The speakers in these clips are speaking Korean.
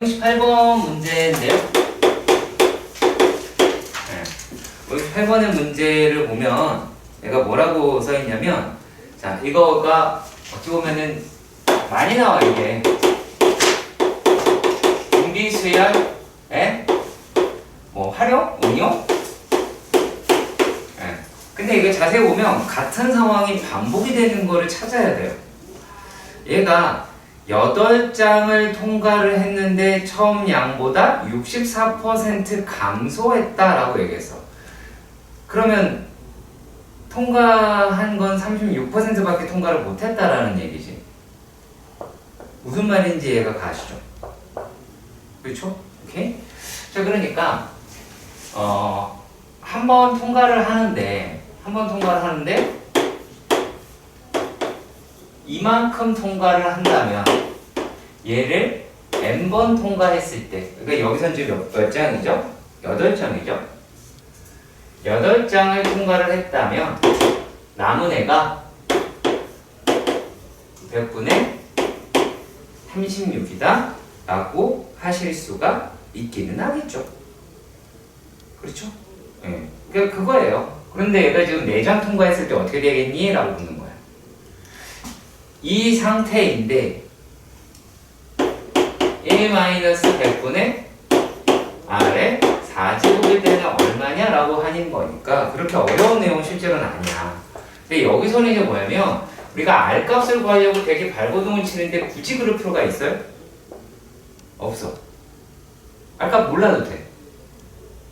8번 문제인데요. 여기 8번의 문제를 보면 얘가 뭐라고 써있냐면, 자, 이거가 어찌 보면은 많이 나와, 이게. 분비수열, 뭐 활용, 응용. 근데 이거 자세히 보면 같은 상황이 반복이 되는 거를 찾아야 돼요. 얘가 8장을 통과를 했는데 처음 양보다 64% 감소했다라고 얘기했어. 그러면 통과한 건 36%밖에 통과를 못했다라는 얘기지. 무슨 말인지 이해가 가시죠? 그렇죠? 오케이? 자, 그러니까 한 번 통과를 하는데 이만큼 통과를 한다면 얘를 n번 통과했을 때, 그러니까 여기선 지금 몇 장이죠? 8장이죠? 8장을 통과를 했다면 남은 애가 100분의 36이다 라고 하실 수가 있기는 하겠죠. 그렇죠? 예. 그거예요. 그런데 얘가 지금 4장 통과했을 때 어떻게 되겠니? 라고 묻는 거야. 이 상태인데 1-100분의 R에 4제곱일 때는 얼마냐? 라고 하는 거니까 그렇게 어려운 내용은 실제로는 아니야. 근데 여기서는 이제 뭐냐면 우리가 R 값을 구하려고 되게 발버둥을 치는데 굳이 그럴 필요가 있어요? 없어. R 값 몰라도 돼.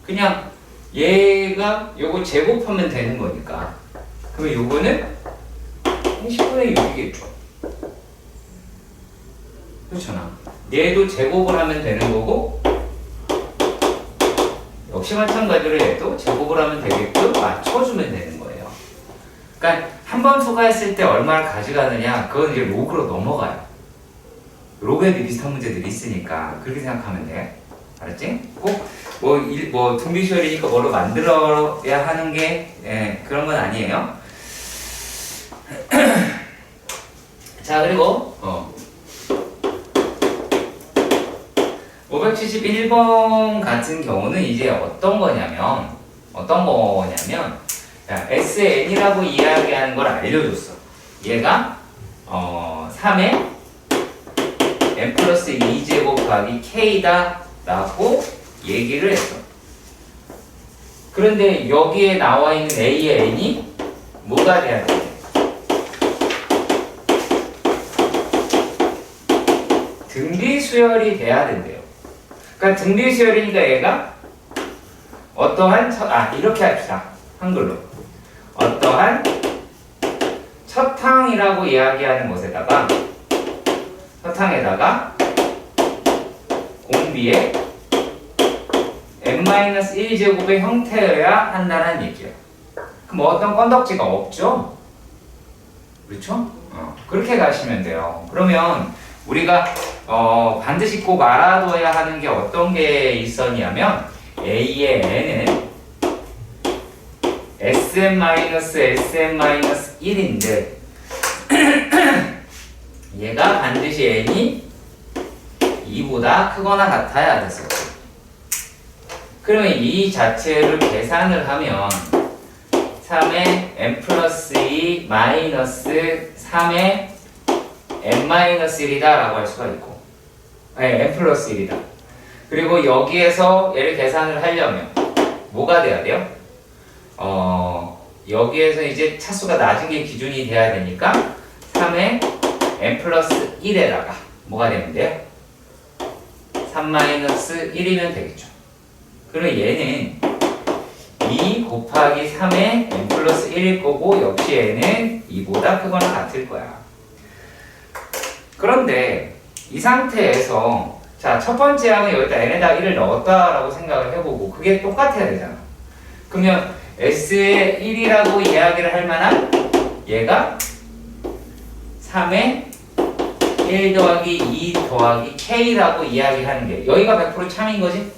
그냥 얘가 요거 제곱하면 되는 거니까. 그러면 요거는 10분의 6이겠죠. 그렇잖아. 얘도 제곱을 하면 되는 거고, 역시 마찬가지로 얘도 제곱을 하면 되게끔 맞춰주면 되는 거예요. 그러니까 한 번 초과했을 때 얼마를 가져가느냐, 그건 이제 로그로 넘어가요. 로그에도 비슷한 문제들이 있으니까 그렇게 생각하면 돼. 알았지? 꼭 뭐 분비수열이니까 뭐로 만들어야 하는 게 그런 건 아니에요. 자, 그리고 571번 같은 경우는 이제 어떤 거냐면 자, SN이라고 이야기하는 걸 알려줬어. 얘가 3의 n 플러스 2제곱 곱하기 k다 라고 얘기를 했어. 그런데 여기에 나와 있는 A의 n이 뭐가 돼야 돼? 등비수열이 돼야 된대요. 그러니까 등비수열이니까 얘가 어떠한 이렇게 합시다. 한글로. 어떠한 첫항이라고 이야기하는 것에다가 첫항에다가 공비의 n-1제곱의 형태여야 한다는 얘기야. 그럼 어떤 건덕지가 없죠? 그렇죠? 그렇게 가시면 돼요. 그러면 우리가 반드시 꼭 알아둬야 하는 게 어떤 게 있었냐면 A의 n은 Sn-Sn-1인데 얘가 반드시 n이 2보다 크거나 같아야 됐었죠. 그러면 이 자체를 계산을 하면 3의 n 플러스 2 마이너스 3의 n-1이다 라고 할 수가 있고, n 플러스 1이다. 그리고 여기에서 얘를 계산을 하려면 뭐가 돼야 돼요? 여기에서 이제 차수가 낮은 게 기준이 돼야 되니까 3의 n 플러스 1에다가 뭐가 되면 돼요? 3-1이면 되겠죠. 그러면 얘는 2 곱하기 3의 n 플러스 1일 거고, 역시 얘는 2보다 크거나 같을 거야. 그런데 이 상태에서 자, 첫 번째 항에 여기다 n에다 1을 넣었다라고 생각을 해보고 그게 똑같아야 되잖아. 그러면 S의 1이라고 이야기를 할 만한 얘가 3의 1 더하기 2 더하기 K라고 이야기하는 게 여기가 100% 참인 거지?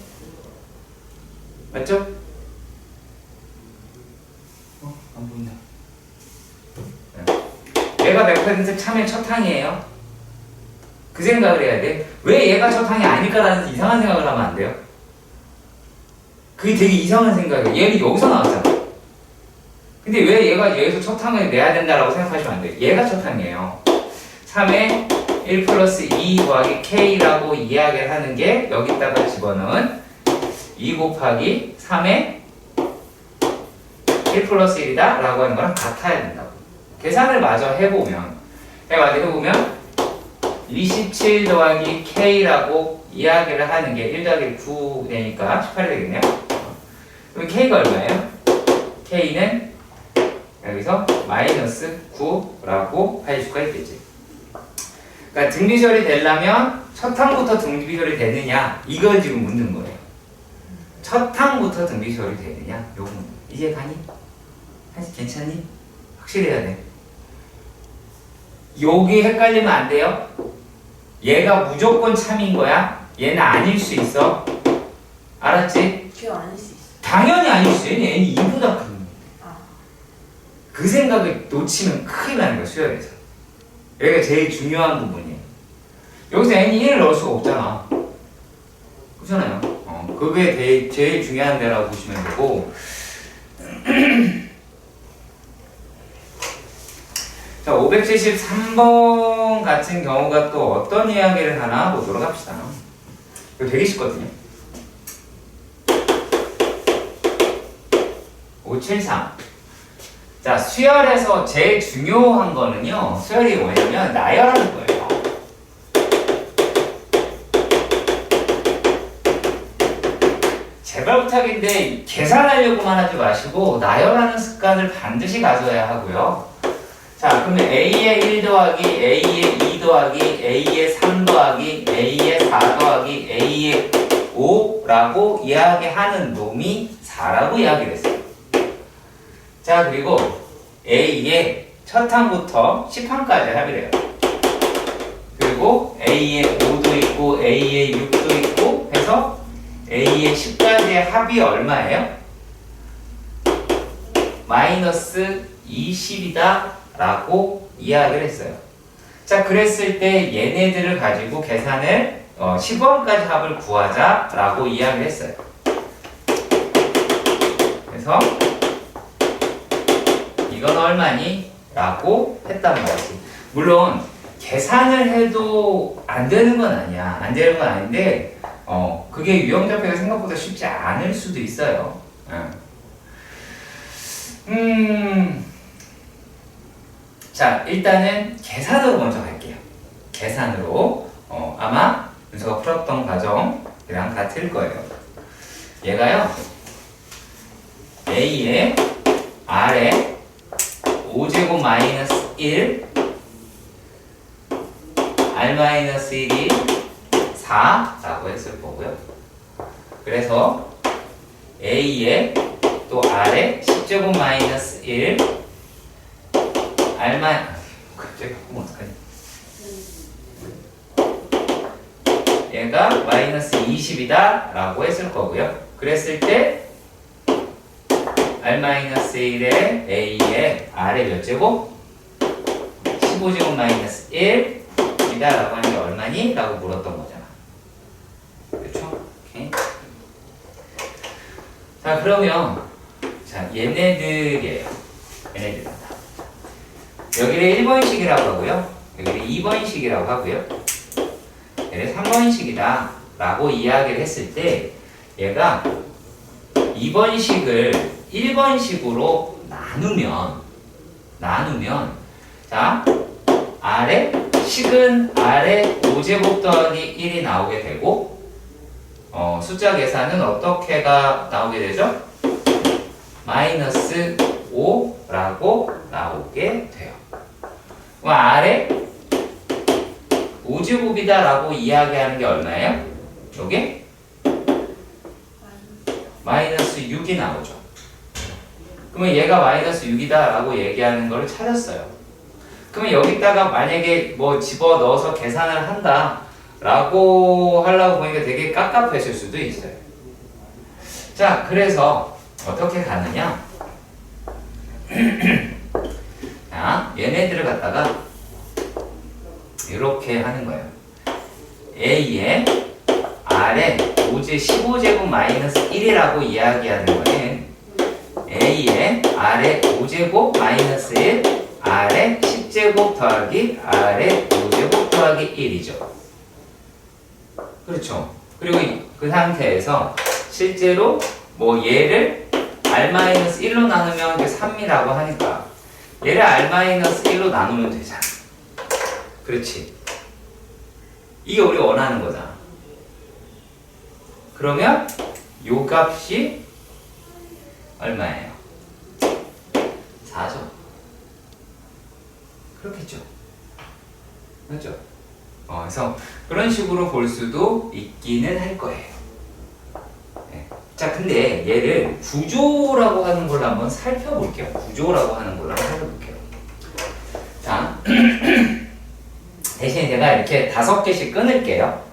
맞죠? 안 보인다. 얘가 100% 참의 첫 항이에요. 그 생각을 해야 돼. 왜 얘가 첫 항이 아닐까라는 이상한 생각을 하면 안 돼요. 그게 되게 이상한 생각이에요. 얘는 여기서 나왔잖아. 근데 왜 얘가 여기서 첫 항을 내야 된다라고 생각하시면 안 돼요. 얘가 첫 항이에요. 3에 1 플러스 2 더하기 k라고 이야기를 하는 게 여기다가 집어넣은 2 곱하기 3에 1 플러스 1이다 라고 하는 거랑 같아야 된다고. 계산을 마저 해보면 27 더하기 k라고 이야기를 하는 게 1 더하기 9 되니까 18이 되겠네요. 그럼 k가 얼마예요? k는 여기서 마이너스 9라고 할 수가 있겠지. 그러니까 등비절이 되려면 첫 항부터 등비절이 되느냐 이걸 지금 묻는 거예요. 첫 항부터 등비절이 되느냐 요거 이제 가니? 괜찮니? 확실해야 돼. 여기 헷갈리면 안 돼요. 얘가 무조건 참인 거야. 얘는 아닐 수 있어. 알았지? 걔 아닐 수 있어. 당연히 아닐 수 있어. 얘는 2보다 큰. 아. 그 생각을 놓치면 큰일 나는 거야 수열에서. 여기가 제일 중요한 부분이에요. 여기서 n이 1을 넣을 수가 없잖아. 그렇잖아요. 그게 제일 중요한 데라고 보시면 되고. 자, 573번 같은 경우가 또 어떤 이야기를 하나 보도록 합시다. 이거 되게 쉽거든요. 573. 자, 수열에서 제일 중요한 거는요, 수열이 뭐냐면 나열하는 거예요. 제발 부탁인데 계산하려고만 하지 마시고 나열하는 습관을 반드시 가져야 하고요. 자, 그러면 A의 1 더하기 A의 2 더하기 A의 3 더하기 A의 4 더하기 A의 5라고 이야기하는 놈이 4라고 이야기를 했어요. 자, 그리고 A의 첫 항부터 10항까지 합의래요. 그리고 A의 5도 있고 A의 6도 있고 해서 A의 10까지의 합이 얼마예요? 마이너스 20이다 라고 이야기를 했어요. 자, 그랬을 때 얘네들을 가지고 계산을 10원까지 합을 구하자 라고 이야기를 했어요. 그래서 이건 얼마니? 라고 했단 말이지. 물론 계산을 해도 안 되는 건 아니야. 안 되는 건 아닌데 그게 유형접해가 생각보다 쉽지 않을 수도 있어요. 자, 일단은 계산으로 먼저 갈게요. 계산으로 아마 윤서가 풀었던 과정이랑 같을 거예요. 얘가요 A에 R에 5제곱 마이너스 1 R 마이너스 1이 4라고 했을 거고요. 그래서 A에 또 R에 10제곱 마이너스 1 갑자기 바꾸면 어떡하니? 얘가 마이너스 20이다 라고 했을 거고요. 그랬을 때 R 마이너스 1에 A에 R에 몇 제곱? 15제곱 마이너스 1이다 라고 하는 게 얼마니? 라고 물었던 거잖아. 그렇죠? 오케이. 자, 그러면 자, 얘네들이에요. 얘네들입니다. 여기를 1번식이라고 하고요. 여기를 2번식이라고 하고요. 얘를 3번식이다 라고 이야기를 했을 때 얘가 2번식을 1번식으로 나누면 자, 아래 식은 아래 5제곱 더하기 1이 나오게 되고 숫자 계산은 어떻게가 나오게 되죠? 마이너스 5라고 나오게 돼요. 그럼 아래 5제곱이다 라고 이야기하는 게 얼마예요? 요게? 마이너스 6이 나오죠. 그러면 얘가 마이너스 6이다 라고 얘기하는 걸 찾았어요. 그러면 여기다가 만약에 뭐 집어넣어서 계산을 한다 라고 하려고 보니까 되게 깝깝했을 수도 있어요. 자, 그래서 어떻게 가느냐? 자, 얘네들을 갖다가 이렇게 하는 거예요. A의 R의 15제곱 마이너스 1이라고 이야기하는 거는 A의 R의 5제곱 마이너스 1, R의 10제곱 더하기 R의 5제곱 더하기 1이죠. 그렇죠. 그리고 그 상태에서 실제로 뭐 얘를 R-1로 나누면 3이라고 하니까 얘를 R-1로 나누면 되잖아. 그렇지. 이게 우리가 원하는 거잖아. 그러면 요 값이 얼마예요? 4죠. 그렇겠죠. 맞죠? 그래서 그런 식으로 볼 수도 있기는 할 거예요. 네. 자, 근데 얘를 구조라고 하는 걸로 한번 살펴볼게요. 구조라고 하는 걸로 한번 살펴볼게요. 자, 대신 제가 이렇게 5개씩 끊을게요.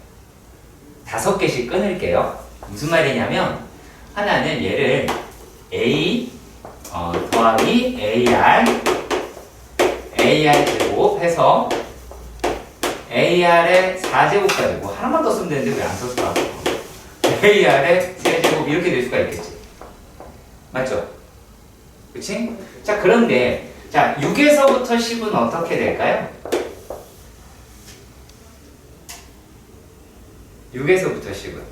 5개씩 끊을게요. 무슨 말이냐면 하나는 얘를 A 더하기 AR 제곱 해서 AR의 4제곱까지 뭐 하나만 더 쓰면 되는데 왜 안 썼을까? AR의 3제곱 이렇게 될 수가 있겠지. 맞죠? 그치? 자, 그런데 자 6에서부터 10은 어떻게 될까요? 6에서부터 10은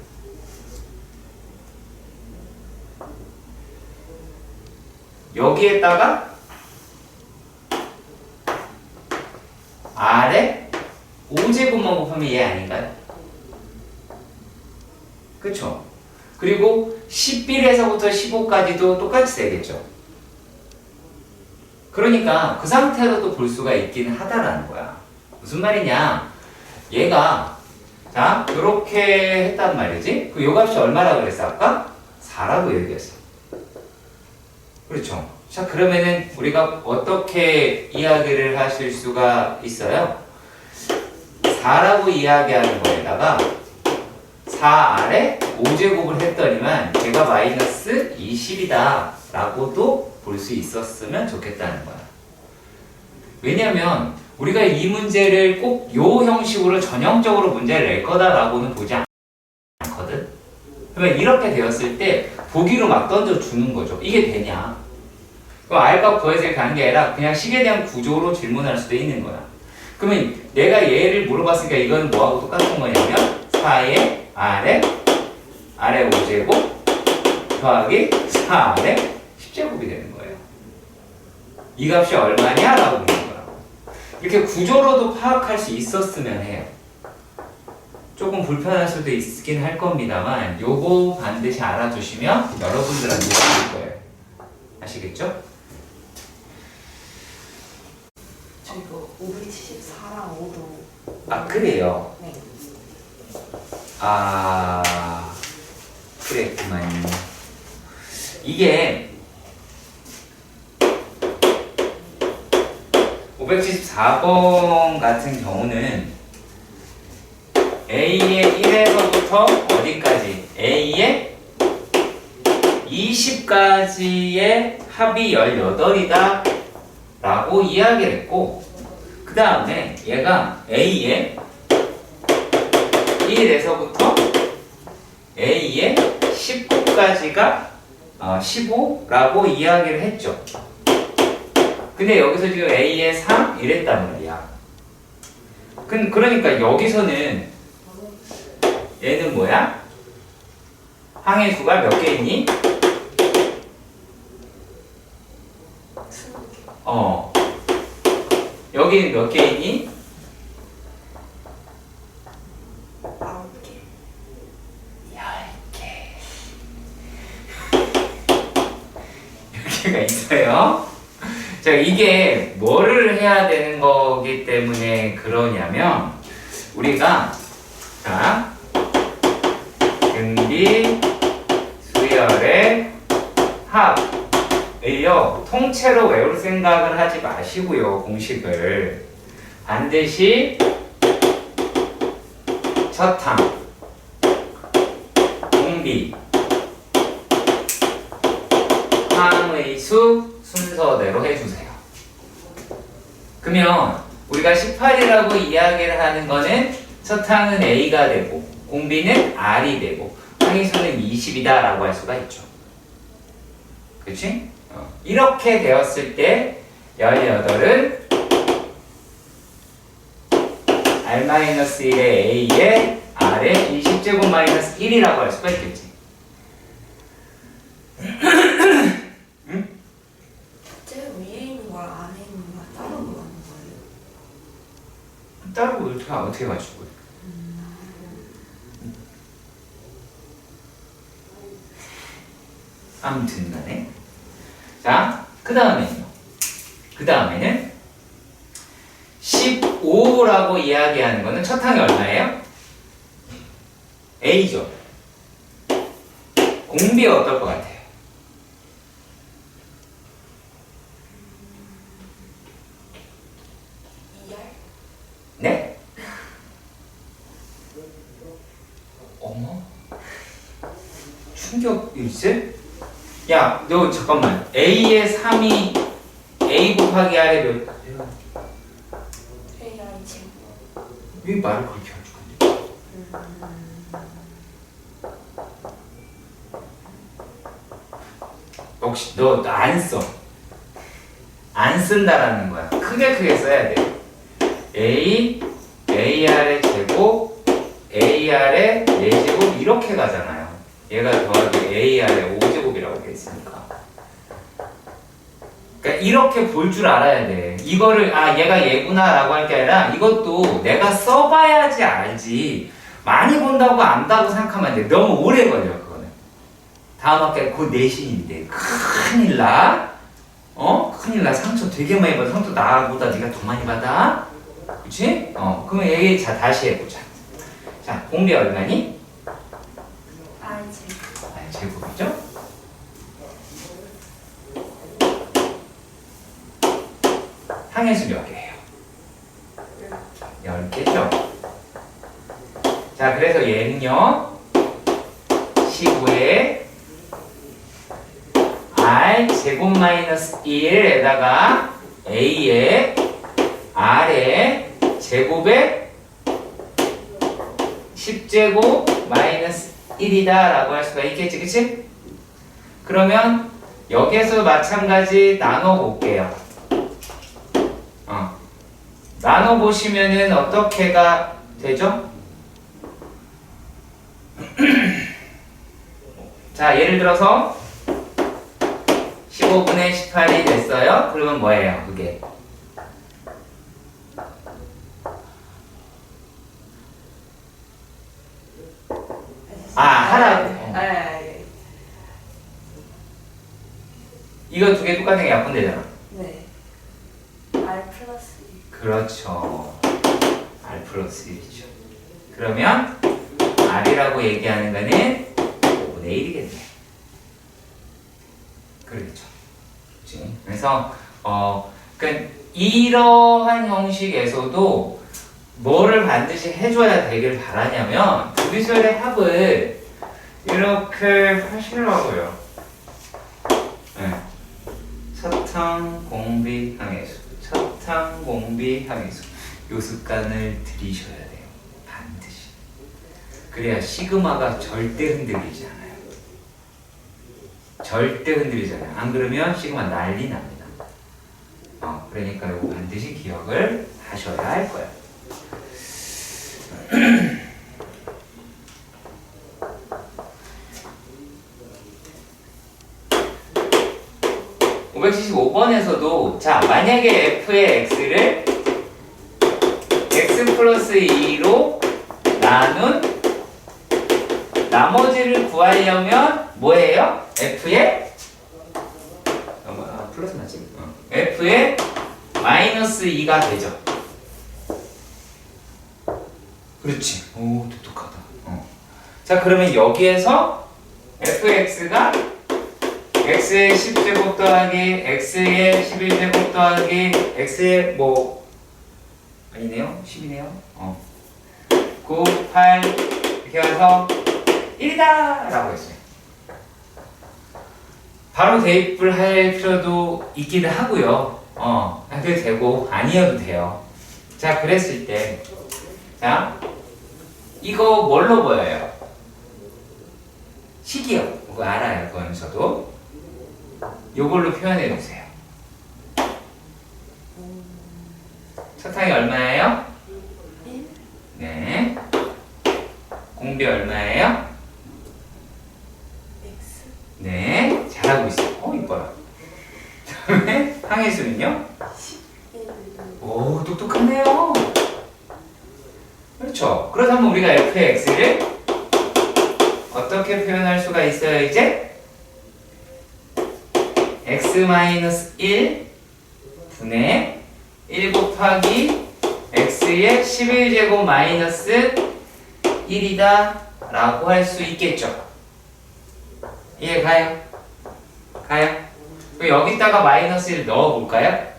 여기에다가 R에 5제곱만 곱하면 얘 아닌가요? 그쵸? 그리고 11에서부터 15까지도 똑같이 되겠죠. 그러니까 그 상태로도 볼 수가 있긴 하다라는 거야. 무슨 말이냐? 얘가 자 이렇게 했단 말이지. 그 요 값이 얼마라고 그랬어 아까? 4라고 얘기했어. 그렇죠. 자 그러면은 우리가 어떻게 이야기를 하실 수가 있어요? 4라고 이야기하는 거에다가 4R에 5제곱을 했더니만 걔가 마이너스 20이다 라고도 볼 수 있었으면 좋겠다는 거야. 왜냐면 우리가 이 문제를 꼭 요 형식으로 전형적으로 문제를 낼 거다라고는 보지 않거든. 그러면 이렇게 되었을 때 보기로 막 던져주는 거죠. 이게 되냐? 그럼 R값 구해서 이렇게 하는 게 아니라 그냥 식에 대한 구조로 질문할 수도 있는 거야. 그러면 내가 얘를 물어봤으니까 이건 뭐하고 똑같은 거냐면 4의 R에 5제곱 더하기 4R에 10제곱이 되는 거예요. 이 값이 얼마냐? 라고 묻는 거라고. 이렇게 구조로도 파악할 수 있었으면 해요. 조금 불편할 수도 있긴 할 겁니다만 요거 반드시 알아두시면 여러분들한테 좋을 거예요. 아시겠죠? 저 이거 574랑 5도. 아 그래요? 네. 아 그랬구만요. 이게 574번 같은 경우는 A의 1에서부터 어디까지? A의 20까지의 합이 18이다 라고 이야기를 했고 그 다음에 얘가 A의 1에서부터 A의 19까지가 15라고 이야기를 했죠. 근데 여기서 지금 A의 3 이랬단 말이야. 그러니까 여기서는 얘는 뭐야? 항의 수가 몇 개 있니? 여기는 몇 개 있니? 9개. 10개가 있어요. 자, 이게 뭐를 해야 되는 거기 때문에 그러냐면 우리가 자 등비 수열의 합을요 통째로 외울 생각을 하지 마시고요. 공식을 반드시 첫항 등비 항의 수 순서대로 해주세요. 그러면 우리가 18이라고 이야기를 하는 거는 첫 항은 A가 되고 공비는 R이 되고 항의수는 20이다 라고 할 수가 있죠. 그치? 이렇게 되었을 때 18은 R-1에 A에 R에 20제곱 마이너스 1이라고 할 수가 있겠지. 응? 제일 위에 있는 걸 안에 있는 걸 따로 보는 거예요. 따로 어떻게 맞추고 그래? 아무튼 간에. 자, 그 다음에는 15라고 이야기하는 거는 첫 항이 얼마예요? A죠. 공비가 어떨 것 같아요? 네? 어머? 충격일세? 야, 너 잠깐만. A의 3이 A 곱하기 R의 몇? AR 제곱. 왜 말을 그렇게 하죠? 근데? 역시 너 안 써. 안 쓴다라는 거야. 크게 써야 돼. AR의 제곱, AR의 4제곱 이렇게 가잖아요. 얘가 더하기 AR의 5제곱이라고 돼 있으니까. 그러니까 이렇게 볼 줄 알아야 돼. 이거를 얘가 얘구나 라고 할 게 아니라 이것도 내가 써봐야지 알지. 많이 본다고 안다고 생각하면 안 돼. 너무 오래 걸려 그거는. 다음 학기에 곧 내신인데 큰일 나. 큰일 나. 상처 되게 많이 받아. 상처 나보다 네가 더 많이 받아. 그치? 그러면 얘기 다시 해보자. 자, 공비 얼마니? R 제곱. 제곱이죠? 항해수 몇 개예요? 10개죠? 자, 그래서 얘는요 15에 R 제곱 마이너스 1에다가 A에 R에 제곱에 10제곱 마이너스 1이다 라고 할 수가 있겠지, 그치? 그러면 여기에서 마찬가지 나눠볼게요. 나눠보시면은 어떻게가 되죠? 자, 예를 들어서 15분의 18이 됐어요. 그러면 뭐예요, 그게? 하나. 이거 두 개 똑같은 게 약분되잖아. 네. R 플러스 1. 그렇죠. R 플러스 1이죠. 그러면 R이라고 얘기하는 거는 5분의 1이겠네. 그렇죠. 그치? 그래서 그러니까 이러한 형식에서도 뭐를 반드시 해줘야 되길 바라냐면 부비수열의 합을 이렇게 하시라고요. 네. 첫항 공비 항해수, 첫항 공비 항해수 요 습관을 들이셔야 돼요. 반드시. 그래야 시그마가 절대 흔들리지 않아요. 절대 흔들리지 않아요. 안 그러면 시그마 난리 납니다. 그러니까 이거 반드시 기억을 하셔야 할 거예요. 575번에서도 자, 만약에 f의 x를 x 플러스 2로 나눈 나머지를 구하려면 뭐예요? f의 플러스 맞지? f의 마이너스 2가 되죠. 그렇지. 오, 똑똑하다. 자, 그러면 여기에서 fx가 x의 10제곱 더하기 x의 11제곱 더하기 x의 아니네요? 10이네요? 9, 8 이렇게 해서 1이다! 라고 했어요. 바로 대입을 할 필요도 있기도 하고요. 해도 되고 아니어도 돼요. 자, 그랬을 때 자, 이거 뭘로 보여요? 식이요. 그거 알아요. 그거면서도 요걸로 표현해 주세요. 사탕이 얼마예요? 1, 네. 공비 얼마예요? X, 네. 잘하고 있어요. 이뻐라. 그다음에 항해수는요? 11, 오, 똑똑하네요. 그렇죠. 그렇다면 우리가 f의 x를 어떻게 표현할 수가 있어요, 이제? x-1 분의 1 곱하기 x의 11제곱 마이너스 1이다 라고 할 수 있겠죠. 이해 가요? 가요? 그럼 여기다가 마이너스 1 넣어볼까요?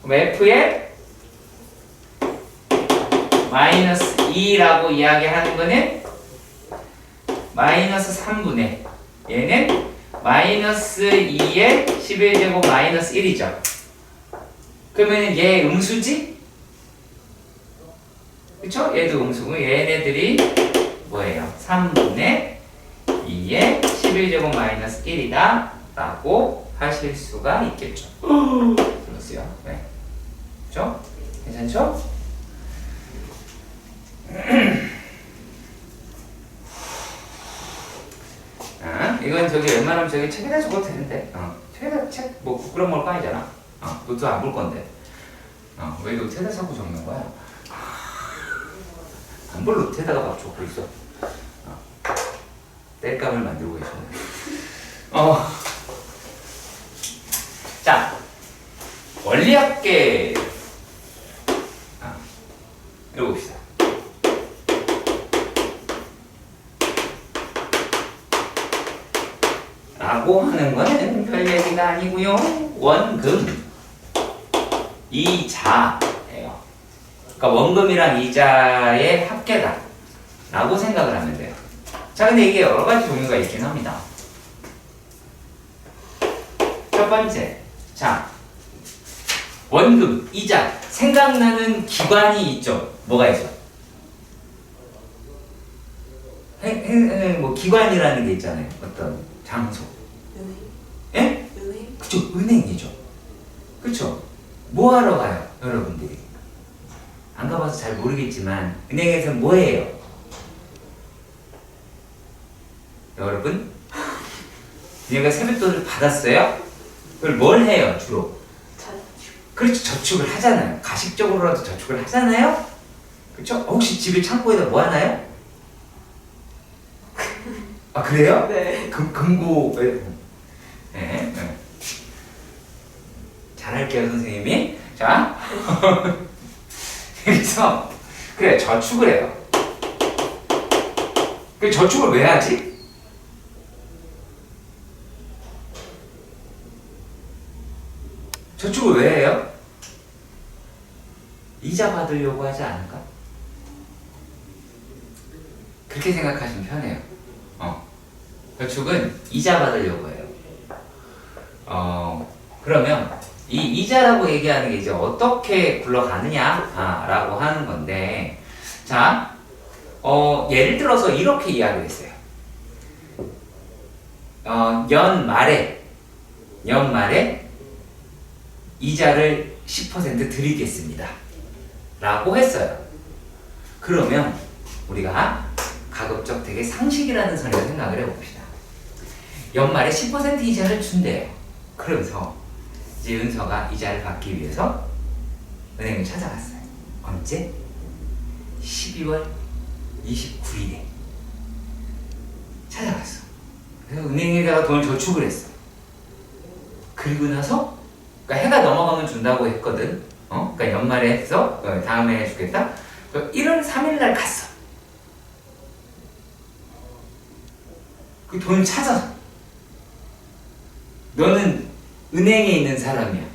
그럼 f의 마이너스 2라고 이야기하는 거는 마이너스 3분의 얘는 마이너스 2의 11제곱 마이너스 1이죠. 그러면 얘 음수지? 그쵸? 얘도 음수고 얘네들이 뭐예요? 3분의 2의 11제곱 마이너스 1이다 라고 하실 수가 있겠죠. 들었어요? 네. 그쵸? 괜찮죠? 이건 저기 웬만하면 저기 책에다 적어도 되는데 책에다 책 뭐 부끄러운 걸 까이잖아. 노트 안 볼 건데 왜 노트에다 자꾸 적는 거야? 안 볼 노트에다가 막 적고 있어. 땔감을 만들고 계시네. 자, 원리학계 읽어봅시다. 라고 하는 거는 별 얘기가 아니고요. 원금 이자예요. 그러니까 원금이랑 이자의 합계다 라고 생각을 하면 돼요. 자, 근데 이게 여러 가지 종류가 있긴 합니다. 첫 번째, 자, 원금, 이자, 생각나는 기관이 있죠. 뭐가 있어? 뭐 기관이라는 게 있잖아요. 어떤 장소. 은행, 예? 은행, 그쵸, 은행이죠. 그쵸? 뭐 하러 가요, 여러분들이? 안 가봐서 잘 모르겠지만 은행에서 뭐 해요? 여러분? 얘가 세뱃돈을 받았어요? 그걸 뭘 해요, 주로? 자축, 그렇죠, 저축을 하잖아요. 가식적으로라도 저축을 하잖아요? 그쵸? 혹시 집에 창고에다 뭐 하나요? 아, 그래요? 네. 금고, 네. 잘할게요, 선생님이. 자. 그래서, 그래, 저축을 해요. 그 저축을 왜 하지? 저축을 왜 해요? 이자 받으려고 하지 않을까? 그렇게 생각하시면 편해요. 저축은 이자 받으려고 해요. 그러면 이 이자라고 얘기하는 게 이제 어떻게 굴러가느냐라고 하는 건데, 자, 예를 들어서 이렇게 이야기를 했어요. 연말에 이자를 10% 드리겠습니다 라고 했어요. 그러면 우리가 가급적 되게 상식이라는 선에서 생각을 해봅시다. 연말에 10% 이자를 준대요. 그러면서 이제 은서가 이자를 받기 위해서 은행을 찾아갔어요. 언제? 12월 29일에 찾아갔어. 그래서 은행에다가 돈을 저축을 했어. 그리고 나서 그러니까 해가 넘어가면 준다고 했거든. 그러니까 연말에 해서 다음에 해주겠다. 1월 3일 날 갔어. 그 돈 찾아서. 너는 은행에 있는 사람이야.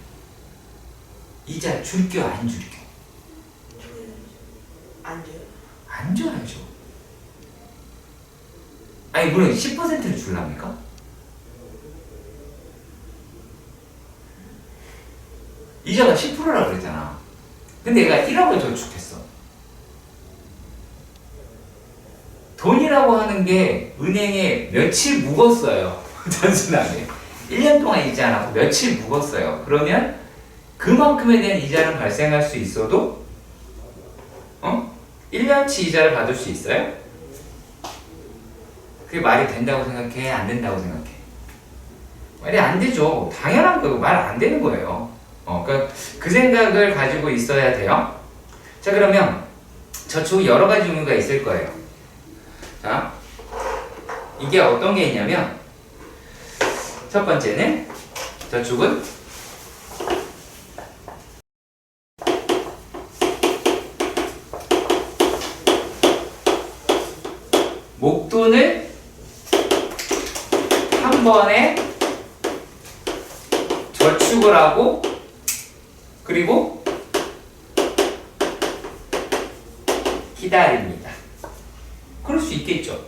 이자 줄겨 안 줄겨? 안 줘요. 안 줘야죠. 아니 물론 10%를 줄랍니까? 이자가 10%라 그랬잖아. 근데 얘가 1억을 저축했어. 돈이라고 하는 게 은행에 며칠 묵었어요. 단순하게 1년 동안 이자 안 하고 며칠 묵었어요. 그러면 그만큼에 대한 이자는 발생할 수 있어도 1년치 이자를 받을 수 있어요? 그게 말이 된다고 생각해? 안 된다고 생각해? 말이 안 되죠. 당연한 거고 말 안 되는 거예요. 그러니까 그 생각을 가지고 있어야 돼요. 자, 그러면 저축 여러 가지 종류가 있을 거예요. 자, 이게 어떤 게 있냐면 첫 번째는 저축은 목돈을 한 번에 저축을 하고 그리고 기다립니다. 그럴 수 있겠죠.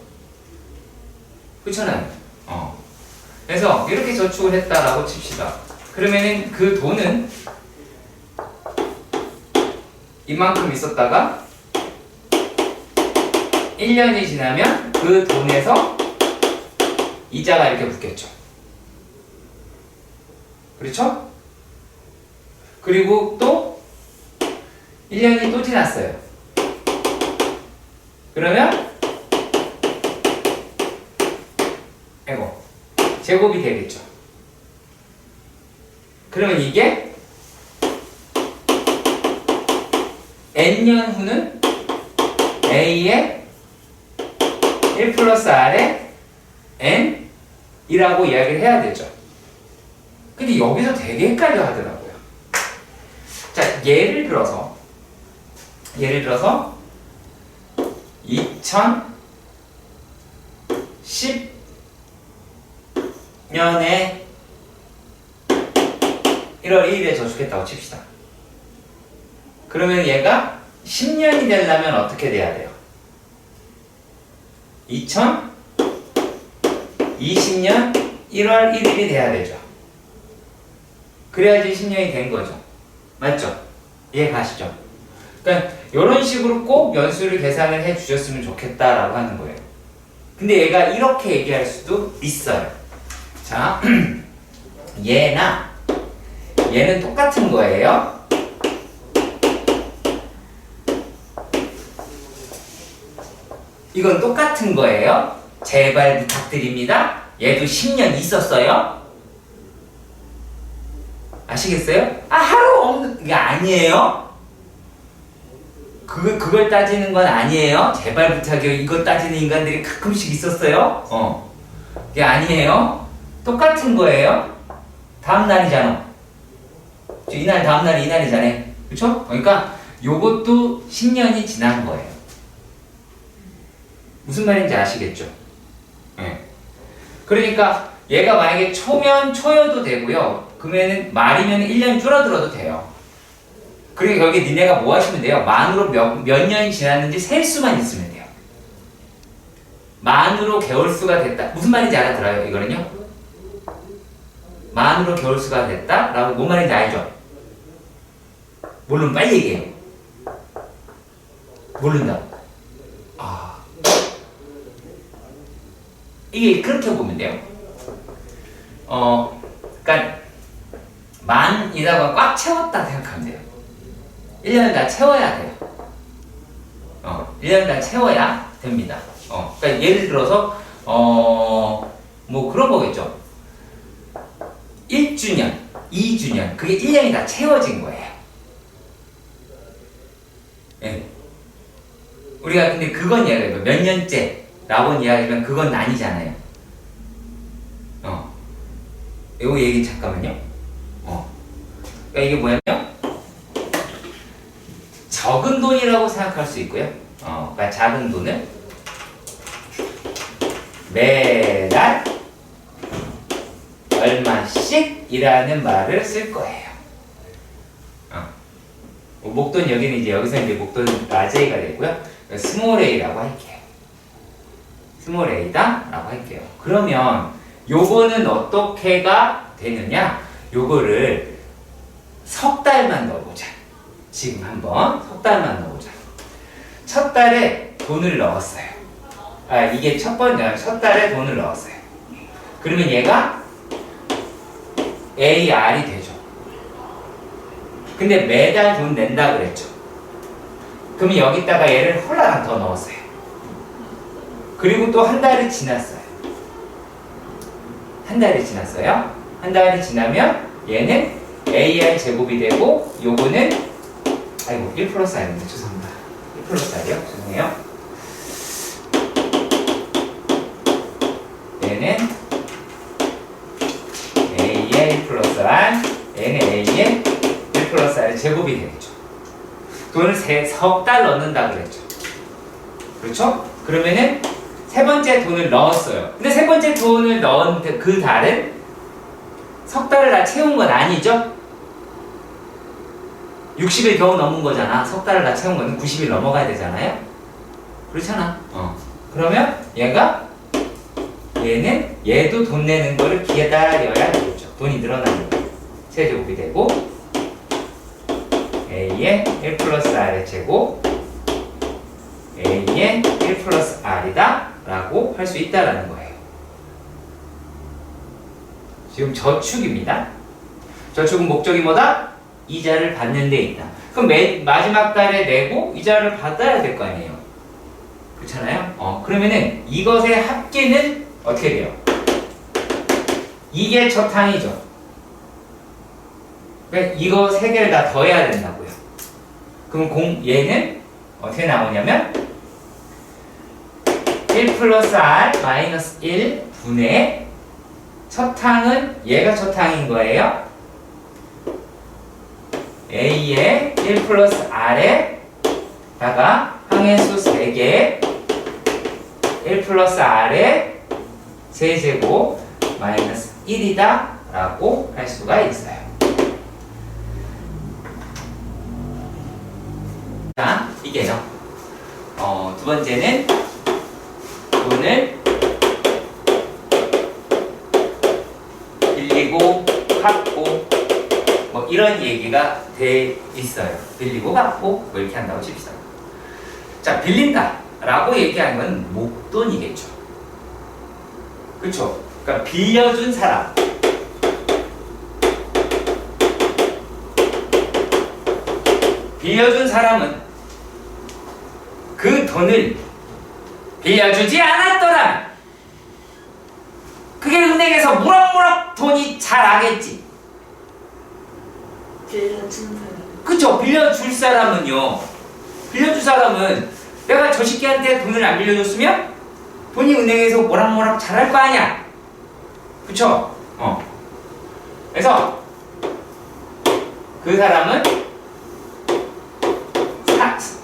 그렇잖아요. 그래서 이렇게 저축을 했다라고 칩시다. 그러면은 그 돈은 이만큼 있었다가 1년이 지나면 그 돈에서 이자가 이렇게 붙겠죠. 그렇죠? 그리고 또 1년이 또 지났어요. 그러면 제곱이 되겠죠. 그러면 이게 n년 후는 a의 1 플러스 r의 n이라고 이야기를 해야 되죠. 근데 여기서 되게 헷갈려 하더라고요. 자, 예를 들어서 2010년에 1월 1일에 저축했다고 칩시다. 그러면 얘가 10년이 되려면 어떻게 돼야 돼요? 2020년 1월 1일이 돼야 되죠. 그래야지 10년이 된 거죠. 맞죠? 이해 가시죠? 그러니까 이런 식으로 꼭 연수를 계산을 해 주셨으면 좋겠다라고 하는 거예요. 근데 얘가 이렇게 얘기할 수도 있어요. 자, 얘는 똑같은 거예요. 이건 똑같은 거예요. 제발 부탁드립니다. 얘도 10년 있었어요. 아시겠어요? 하루 없는 게 아니에요. 그걸 따지는 건 아니에요. 제발 부탁해요. 이거 따지는 인간들이 가끔씩 있었어요. 그게 아니에요. 똑같은 거예요. 다음 날이잖아. 이날 다음 날이 이날이잖아요. 그렇죠? 그러니까 요것도 10년이 지난 거예요. 무슨 말인지 아시겠죠? 네. 그러니까 얘가 만약에 초면 초여도 되고요. 그러면은 말이면 1년 줄어들어도 돼요. 그리고 여기 니네가 뭐 하시면 돼요? 만으로 몇 년이 지났는지 셀 수만 있으면 돼요. 만으로 개월수가 됐다. 무슨 말인지 알아들어요? 이거는요? 만으로 개월수가 됐다? 라고 뭔 말인지 알죠? 모르면 빨리 얘기해요. 모른다. 이게 그렇게 보면 돼요. 그러니까 만이라고 꽉 채웠다 생각하면 돼요. 1년을 다 채워야 돼요. 1년을 다 채워야 됩니다. 그러니까 예를 들어서 뭐 그런 거겠죠. 1주년, 2주년 그게 1년이 다 채워진 거예요. 네. 우리가 근데 그건 이야기해요. 몇 년째 라고 이야기하면 그건 아니잖아요. 이거 얘기 잠깐만요. 그러니까 이게 뭐냐면 적은 돈이라고 생각할 수 있고요. 그러니까 작은 돈을 매달 얼마씩이라는 말을 쓸 거예요. 목돈 여기는 이제 여기서 이제 목돈 라지가 되고요. 스몰 a라고 할게요. 스몰 a다라고 할게요. 그러면 요거는 어떻게가 되느냐? 요거를 석 달만 넣어보자. 지금 한번 석 달만 넣어보자. 첫 달에 돈을 넣었어요. 이게 첫 달에 돈을 넣었어요. 그러면 얘가 AR이 되죠. 근데 매달 돈 낸다 그랬죠. 그러면 여기다가 얘를 홀라당 더 넣었어요. 그리고 또 한 달이 지났어요. 한 달이 지났어요. 한 달이 지나면 얘는 AR 제곱이 되고 요거는 1 플러스 R입니다. 죄송합니다. 1 플러스 R이요? 죄송해요. 얘는 A의 1 플러스 R, 얘는 A의 1 플러스 R 제곱이 되겠죠. 돈을 석 달 넣는다 그랬죠. 그렇죠? 그러면은 세 번째 돈을 넣었어요. 근데 세 번째 돈을 넣은 그 달은 석 달을 다 채운 건 아니죠? 60일 겨우 넘은 거잖아. 석 달을 다 채운 거는 90일 넘어가야 되잖아요? 그렇잖아. 그러면 얘는 얘도 돈 내는 거를 기다려야 되겠죠. 돈이 늘어나는 거. 세제곱이 되고 A의 1 플러스 R의 제곱 A의 1 플러스 R이다 라고 할 수 있다라는 거예요. 지금 저축입니다. 저축은 목적이 뭐다? 이자를 받는 데 있다. 그럼 마지막 달에 내고 이자를 받아야 될 거 아니에요. 그렇잖아요? 그러면은 이것의 합계는 어떻게 돼요? 이게 저탕이죠. 그러니까 이거 세 개를 다 더해야 된다고요. 그럼 얘는 어떻게 나오냐면 1 플러스 R 마이너스 1 분의 첫탕은 얘가 첫탕인 거예요. A의 1 플러스 R에다가 항해수 3개 1 플러스 R의 세제곱 마이너스 1이다 라고 할 수가 있어요. 자, 이게요. 두 번째는 돈을 빌리고 갚고 뭐 이런 얘기가 돼 있어요. 빌리고 갚고 뭐 이렇게 한다고 칩시다. 자, 빌린다 라고 얘기하는 건 목돈이겠죠. 그쵸? 그러니까 빌려준 사람, 빌려준 사람은 그 돈을 빌려주지 않았더라면 그게 은행에서 무럭무럭 돈이 자라겠지. 빌려준 사람. 그쵸? 빌려줄 사람은요. 빌려줄 사람은 내가 저 새끼한테 돈을 안 빌려줬으면 돈이 은행에서 모락모락 자랄 거 아니야. 그쵸? 그래서 그 사람은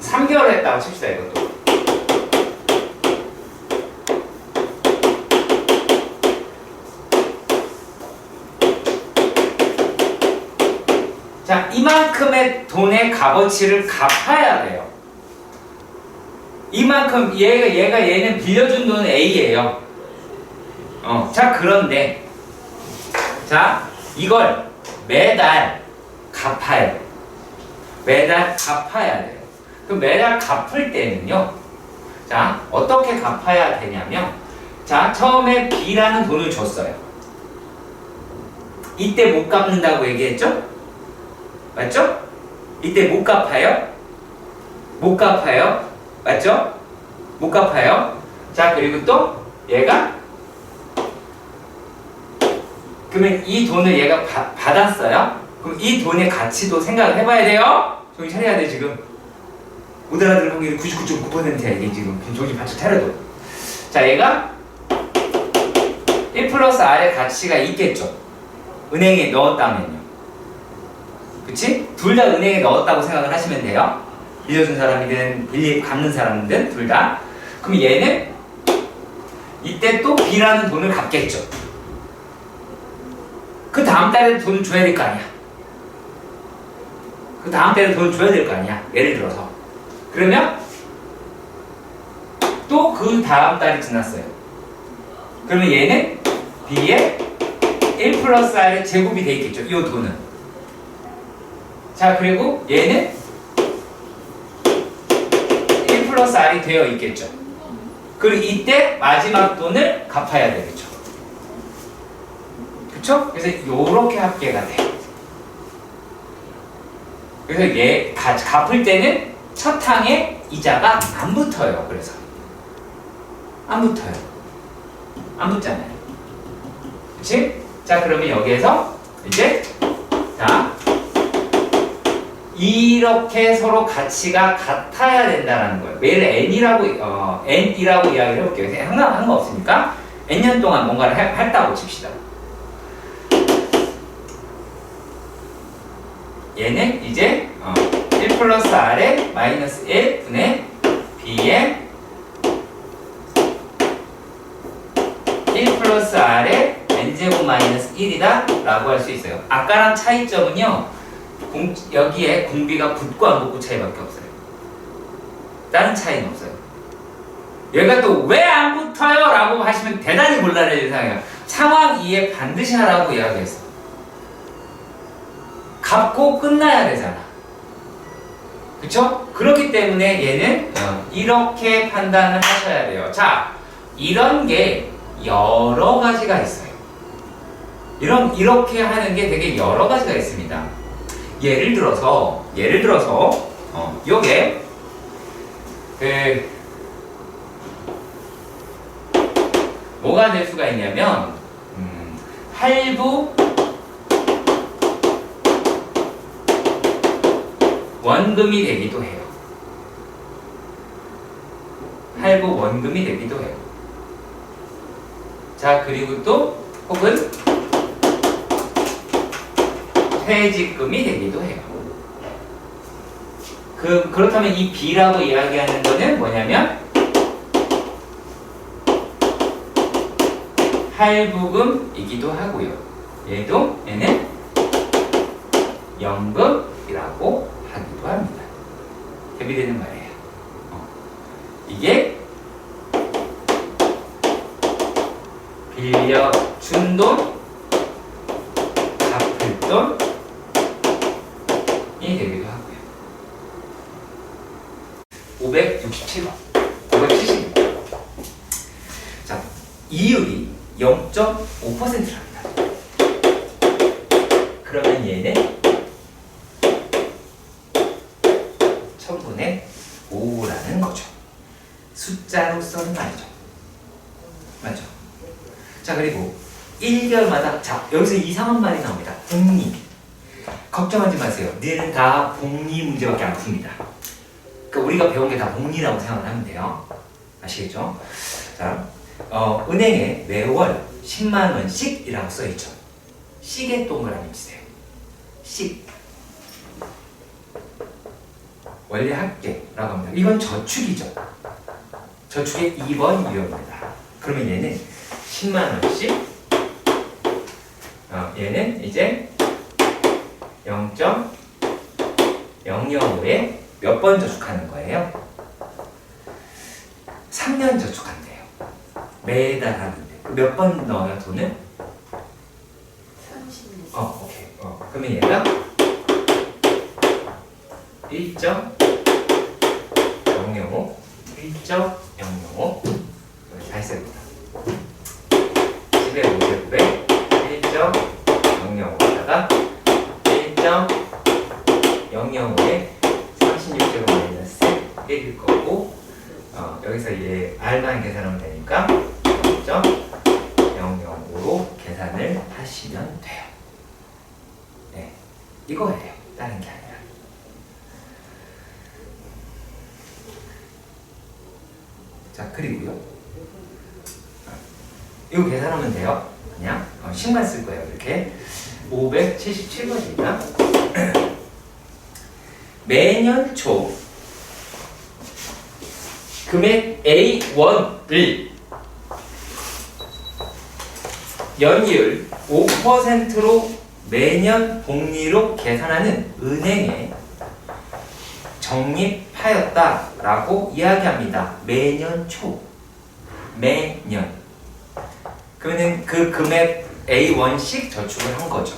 3개월 했다고 칩시다, 이것도. 자, 이만큼의 돈의 값어치를 갚아야 돼요. 이만큼 얘는 빌려준 돈은 A예요. 자, 그런데 자, 이걸 매달 갚아야 돼요. 매달 갚아야 돼요. 그럼 매달 갚을 때는요. 자, 어떻게 갚아야 되냐면, 자, 처음에 B라는 돈을 줬어요. 이때 못 갚는다고 얘기했죠? 맞죠? 이때 못 갚아요? 못 갚아요? 맞죠? 못 갚아요? 자, 그리고 또 얘가 그러면 이 돈을 얘가 받았어요? 그럼 이 돈의 가치도 생각을 해봐야 돼요? 정신 차려야 돼, 지금. 못 알아들을 확률이 99.9%야, 이게 지금. 정신 바짝 차려도. 자, 얘가 1 플러스 R의 가치가 있겠죠? 은행에 넣었다면요. 그치? 둘 다 은행에 넣었다고 생각을 하시면 돼요. 빌려준 사람이든 갚는 사람이든 둘 다. 그럼 얘는 이때 또 B라는 돈을 갚겠죠. 그 다음 달에 돈을 줘야 될 거 아니야. 그 다음 달에 돈을 줘야 될 거 아니야. 예를 들어서. 그러면 또 그 다음 달이 지났어요. 그러면 얘는 B의 1 플러스 R의 제곱이 돼 있겠죠. 이 돈은. 자, 그리고 얘는 1 플러스 R이 되어 있겠죠. 그리고 이때 마지막 돈을 갚아야 되겠죠. 그쵸? 그래서 요렇게 합계가 돼. 그래서 얘 갚을 때는 첫 항에 이자가 안 붙어요. 그래서 안 붙어요. 안 붙잖아요. 그치? 자, 그러면 여기에서 이제 자 이렇게 서로 가치가 같아야 된다는 거예요. 매일 n이라고 이야기를 해볼게요. 상관없으니까 n년 동안 뭔가를 했다고 칩시다. 얘는 이제 1 플러스 r에 마이너스 1 분의 b에 1 플러스 r에 n제곱 마이너스 1이다 라고 할 수 있어요. 아까랑 차이점은요, 여기에 공비가 붙고 안 붙고 차이밖에 없어요. 다른 차이는 없어요. 얘가 또 왜 안 붙어요? 라고 하시면 대단히 곤란해질 상황이에요. 상황 2에 반드시 하라고 이야기했어. 갚고 끝나야 되잖아. 그쵸? 그렇기 때문에 얘는 이렇게 판단을 하셔야 돼요. 자, 이런 게 여러 가지가 있어요. 이렇게 하는 게 되게 여러 가지가 있습니다. 예를 들어서 요게 뭐가 될 수가 있냐면 할부 원금이 되기도 해요. 할부 원금이 되기도 해요. 자, 그리고 또 혹은 퇴직금이 되기도 해요. 그렇다면 이 B라고 이야기하는 거는 뭐냐면 할부금이기도 하고요. 얘는 연금이라고 하기도 합니다. 대비되는 말이에요. 이게 빌려준 돈, 갚을 돈이 되기도 하고요. 567번, 570번. 자, 이율이 0.5%랍니다. 그러면 얘는 1000분의 5라는 거죠. 숫자로서는 말이죠. 맞죠? 자, 그리고 1개월마다 자, 여기서 이상한 말이 나옵니다. 복리. 걱정하지 마세요. 니는 다 복리 문제밖에 안 풉니다. 그러니까 우리가 배운 게 다 복리라고 생각을 하면 돼요. 아시겠죠? 자, 은행에 매월 10만 원씩이라고 써있죠. 씩에 동그라미 치세요. 씩. 원래 합계라고 합니다. 이건 저축이죠. 저축의 2번 유형입니다. 그러면 얘는 10만 원씩, 얘는 이제 0.005에 몇 번 저축하는 거예요? 3년 저축한대요. 매달 하는데 몇 번 넣어요, 돈을? 30년. 오케이. 그러면 얘가 1.005 다 했어요. 10의 5제곱에 1.005에다가 1.005에 36제곱 마이너스 1일 거고, 여기서 이제 R만 계산하면 되니까 0.005로 계산을 하시면 돼요. 네, 이거예요. 다른 게 아니라. 자, 그리고요, 이거 계산하면 돼요. 그냥 식만 쓸 거예요. 이렇게 577번입니다. 매년 초 금액 A1을 연이율 5%로 매년 복리로 계산하는 은행에 적립하였다라고 이야기합니다. 매년 초. 매년. 그러면 그 금액 A1씩 저축을 한 거죠.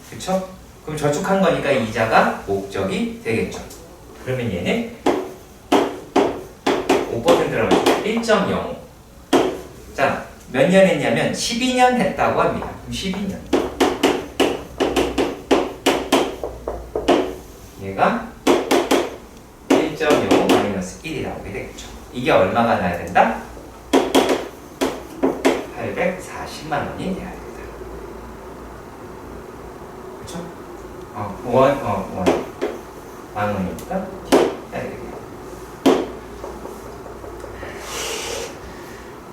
그쵸? 그럼 저축한 거니까 이자가 목적이 되겠죠. 그러면 얘는 5%라고 1.05. 자, 몇 년 했냐면 12년 했다고 합니다. 12년. 얘가 1.05 마이너스 1이 나오게 되겠죠. 이게 얼마가 나야 된다? 840만 원이 돼야 된다. 그렇죠? 만 원이니까 해야 되겠네요.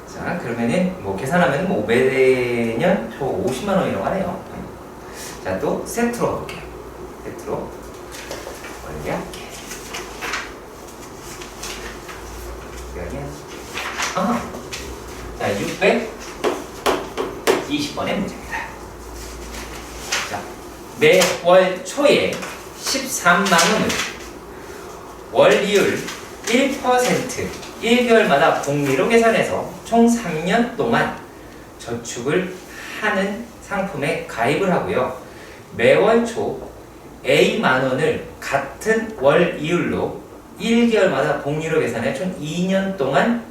자, 그러면은 뭐 계산하면 뭐 500년 초 50만 원이라고 하네요. 자, 또 세트로 볼게요. 세트로 얼게 할게. 자, 620번의 문제입니다. 자, 매월 초에 13만 원을 월이율 1%, 1개월마다 복리로 계산해서 총 3년 동안 저축을 하는 상품에 가입을 하고요. 매월 초 A만 원을 같은 월이율로 1개월마다 복리로 계산해 총 2년 동안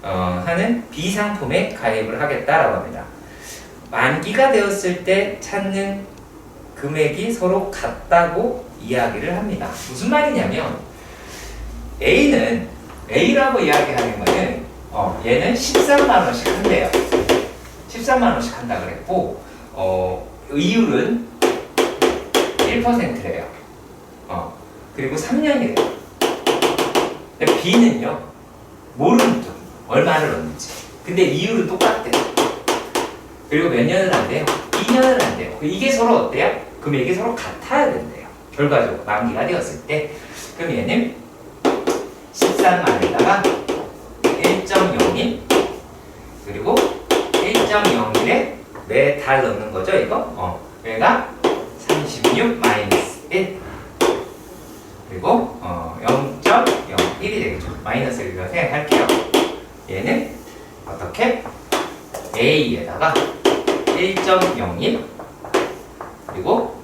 하는 B 상품에 가입을 하겠다라고 합니다. 만기가 되었을 때 찾는 금액이 서로 같다고 이야기를 합니다. 무슨 말이냐면 A는 A라고 이야기하는 거는 얘는 13만 원씩 한대요. 13만 원씩 한다 그랬고 이율은 1%래요. 그리고 3년이래요. 근데 B는요 모르는 쪽 얼마를 넣는지. 근데 이율은 똑같대요. 그리고 몇 년을 한대요? 2년을 한대요. 이게 서로 어때요? 금액이 서로 같아야 된대요. 결과적으로 만기가 되었을 때. 그럼 얘는 13만에다가 1.01 그리고 1.01에 매달 넣는 거죠, 이거? 얘가 36 마이너스 1 그리고 0.01이 되겠죠. 마이너스 1이라고 생각할게요. 얘는 어떻게? A에다가 1.01 그리고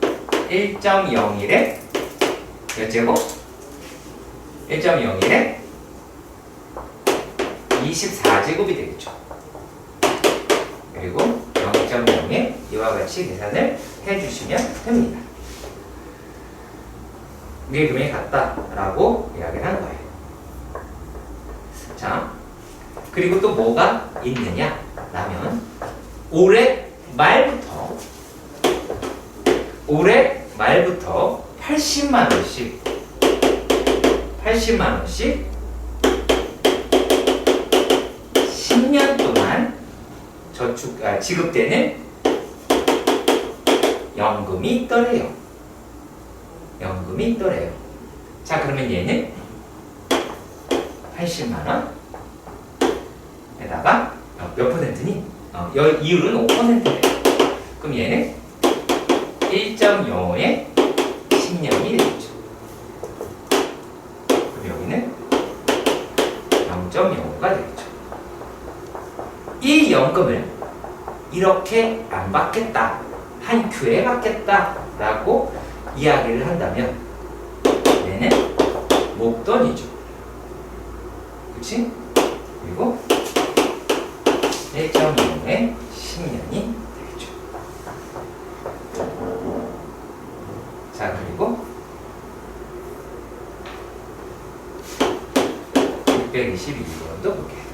1.01에 몇 제곱? 1.01에 24제곱이 되겠죠. 그리고 0.0에 이와 같이 계산을 해주시면 됩니다. 이게 금액이 같다라고 이야기를 한 거예요. 자, 그리고 또 뭐가 있느냐? 라면 올해 말부터 80만 원씩 10년 동안 지급되는 연금이 있더래요. 자, 그러면 얘는 80만 원에다가 몇 퍼센트니? 이율은 5%래요. 그럼 얘는 1.05에 10년이 되겠죠. 그럼 여기는 0.05가 되겠죠. 이 연금을 이렇게 안 받겠다, 한 큐에 받겠다라고 이야기를 한다면 얘는 목돈이죠. 그치? 그리고 1.05에 10년이 되겠죠. 자, 그리고 622번도 볼게요.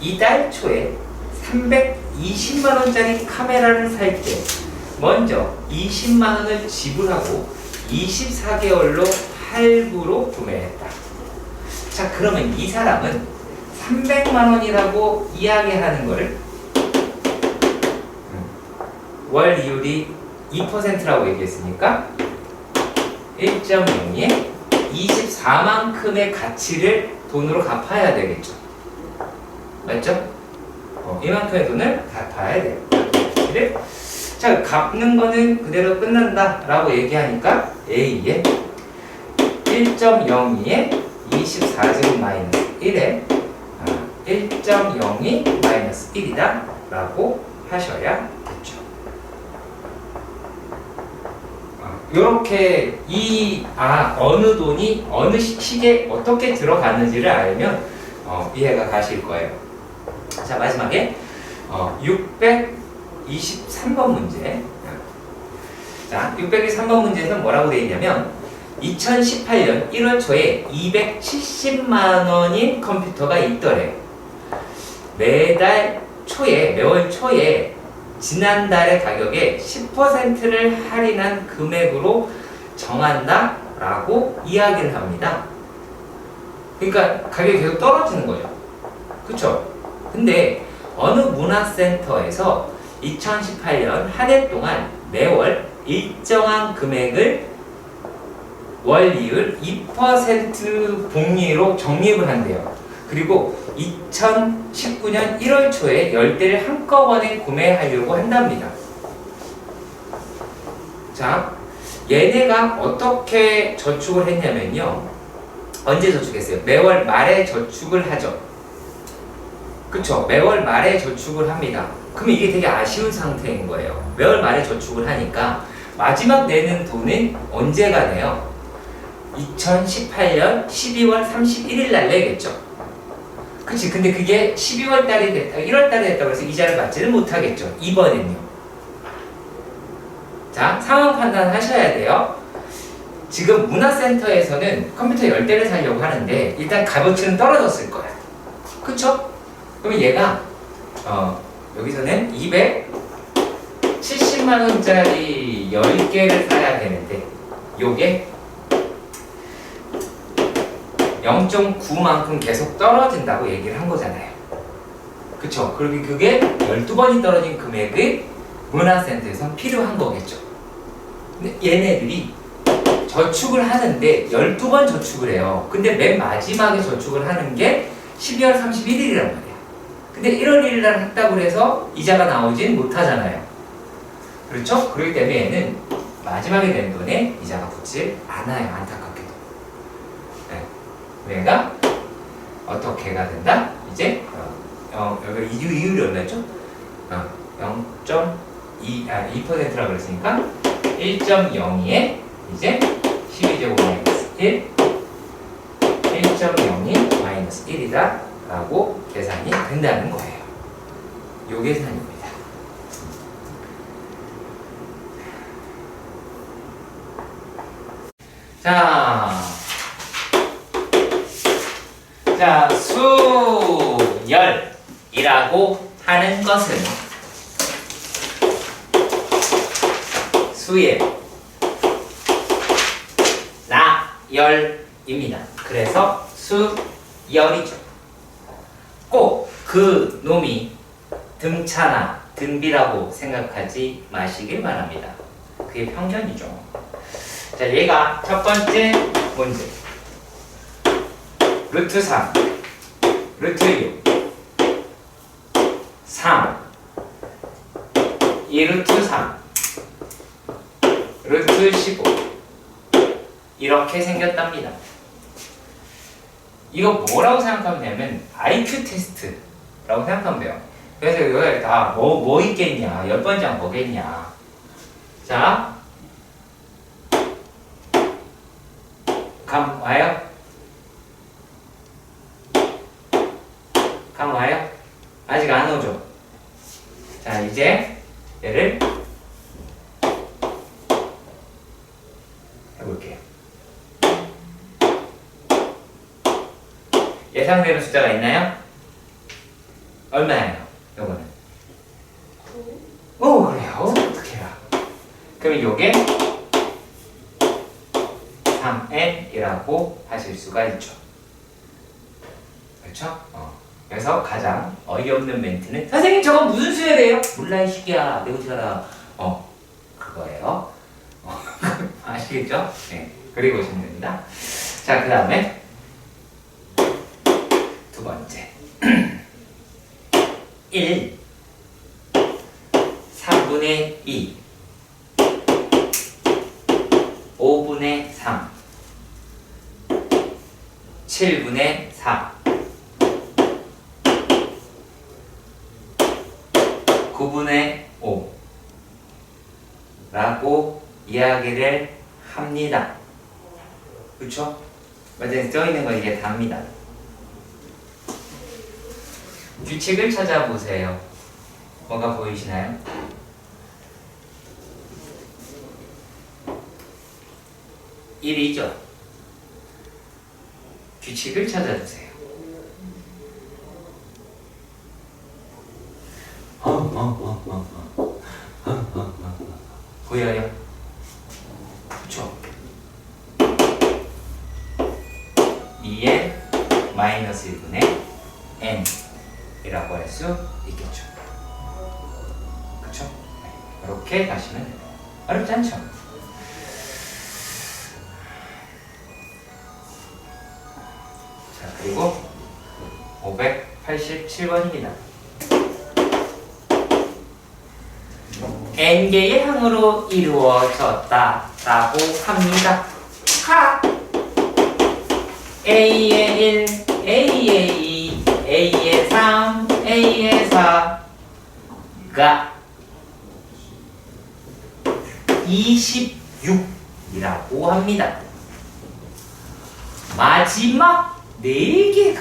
이달 초에 320만 원짜리 카메라를 살 때 먼저 20만 원을 지불하고 24개월로 할부로 구매했다. 자, 그러면 이 사람은 300만 원이라고 이야기하는 거를 월 이율이 2%라고 얘기했으니까 1.02에 24만큼의 가치를 돈으로 갚아야 되겠죠. 맞죠? 이만큼의 돈을 갚아야 돼요. 자, 갚는 거는 그대로 끝난다 라고 얘기하니까 A에 1.02에 24제곱 마이너스 1에 1.02 마이너스 1이다 라고 하셔야겠죠. 이렇게 어느 돈이 어느 시기에 어떻게 들어가는지를 알면 이해가 가실 거예요. 자, 마지막에 623번 문제. 자, 623번 문제는 뭐라고 되어 있냐면 2018년 1월 초에 270만 원인 컴퓨터가 있더래. 매월 초에 지난달의 가격에 10%를 할인한 금액으로 정한다 라고 이야기를 합니다. 그러니까 가격이 계속 떨어지는 거죠. 그쵸? 근데 어느 문화센터에서 2018년 한 해 동안 매월 일정한 금액을 월이율 2% 복리로 적립을 한대요. 그리고 2019년 1월 초에 10대를 한꺼번에 구매하려고 한답니다. 자, 얘네가 어떻게 저축을 했냐면요. 언제 저축했어요? 매월 말에 저축을 하죠. 그쵸? 매월 말에 저축을 합니다. 그러면 이게 되게 아쉬운 상태인 거예요. 매월 말에 저축을 하니까 마지막 내는 돈은 언제가 내요? 2018년 12월 31일 날 내겠죠. 그치? 근데 그게 12월 달이 됐다, 1월 달이 됐다고 해서 이자를 받지는 못하겠죠. 이번엔요. 자, 상황 판단하셔야 돼요. 지금 문화센터에서는 컴퓨터 10대를 사려고 하는데 일단 값어치는 떨어졌을 거야. 그쵸? 그러면 얘가 여기서는 270만 원짜리 10개를 사야 되는데 요게 0.9만큼 계속 떨어진다고 얘기를 한 거잖아요. 그쵸? 그리고 그게 12번이 떨어진 금액이 문화센터에선 필요한 거겠죠. 근데 얘네들이 저축을 하는데 12번 저축을 해요. 근데 맨 마지막에 저축을 하는 게 12월 31일이란 말이야. 근데 1월 1일 날 했다고 해서 이자가 나오진 못하잖아요. 그렇죠? 그렇기 때문에 얘는 마지막에 낸 돈에 이자가 붙지 않아요. 안타깝게도. 네. 얘가 어떻게가 된다? 이제 여기 이율이 얼마였죠? 2%라고 그랬으니까 1.02에 이제 12제곱 마이너스 1 1.02 마이너스 1이다 라고 계산이 된다는 거예요. 요 계산입니다. 자, 수열이라고 하는 것은 수의 나열입니다. 그래서 수열이죠. 꼭 그 놈이 등차나 등비라고 생각하지 마시길 바랍니다. 그게 평균이죠. 자, 얘가 첫 번째 문제. 루트 3, 루트 6, 3, 2루트 3, 루트 15 이렇게 생겼답니다. 이거 뭐라고 생각하면 되냐면 IQ 테스트라고 생각하면 돼요. 그래서 이거 다 뭐 있겠냐, 10번째 뭐겠냐. 자, 감 와요? 감 와요? 아직 안 오죠? 자, 이제 얘를 해볼게요. 예상되는 숫자가 있나요? 얼마예요? 요거는? 오, 그래요? 어떻게 해요? 그럼 요게 3n이라고 하실 수가 있죠. 그렇죠? 그래서 가장 어이없는 멘트는 선생님 저거 무슨 수열이에요? 몰라 이 시기야. 내가 어떻게 알아? 그거예요. 아시겠죠? 네. 그리고 오시면 됩니다. 자, 그 다음에 두 번째 1 3분의 2 5분의 3 7분의 4 9분의 5 라고 이야기를 합니다. 그쵸? 맞아요. 써있는 거 이게 답니다. 규칙을 찾아보세요. 뭐가 보이시나요? 일이죠 규칙을 찾아주세요. 보여요? 그쵸? 2n 마이너스 1분의 n 이라고 할 수 있겠죠. 그쵸? 이렇게 가시면 돼요. 어렵지 않죠? 자, 그리고 587번입니다. n개의 항으로 이루어졌다 라고 합니다. 하! A의 1, A의 2, A의 3, A의 4가 26이라고 합니다. 마지막 4개가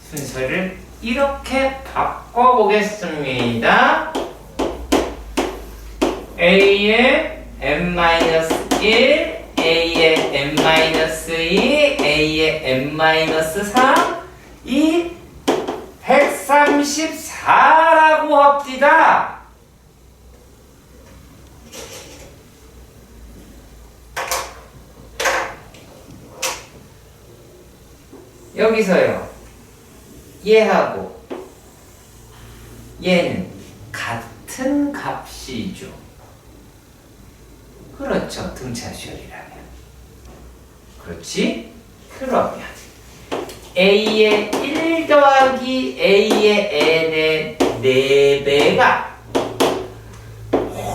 순서를 이렇게 바꿔보겠습니다. A의 n-1, A의 n-2, A의 n-3, 이 134라고 합시다. 여기서요. 얘하고 얘는 같은 값이죠. 그렇죠. 등차수열이라면. 그렇지? 그러면 A의 1 더하기 A의 n의 4배가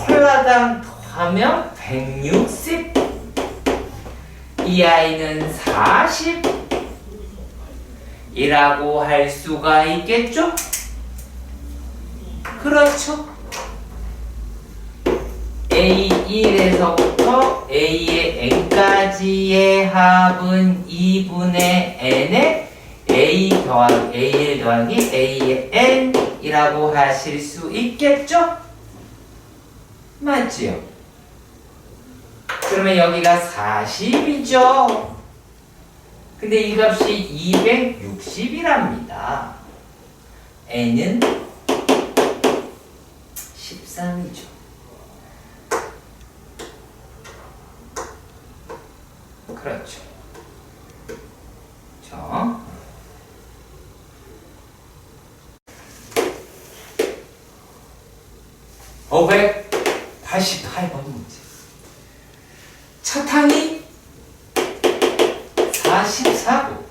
홀라당 더하면 160, 이 아이는 40 이라고 할 수가 있겠죠? 그렇죠? A1에서부터 A의 n까지의 합은 2분의 n에 A1 더하기 A의 n이라고 하실 수 있겠죠? 맞지요? 그러면 여기가 40이죠? 근데 이 값이 260이랍니다. n은 13이죠. 그렇죠. 자, (588번) 문제. 첫 항이 44고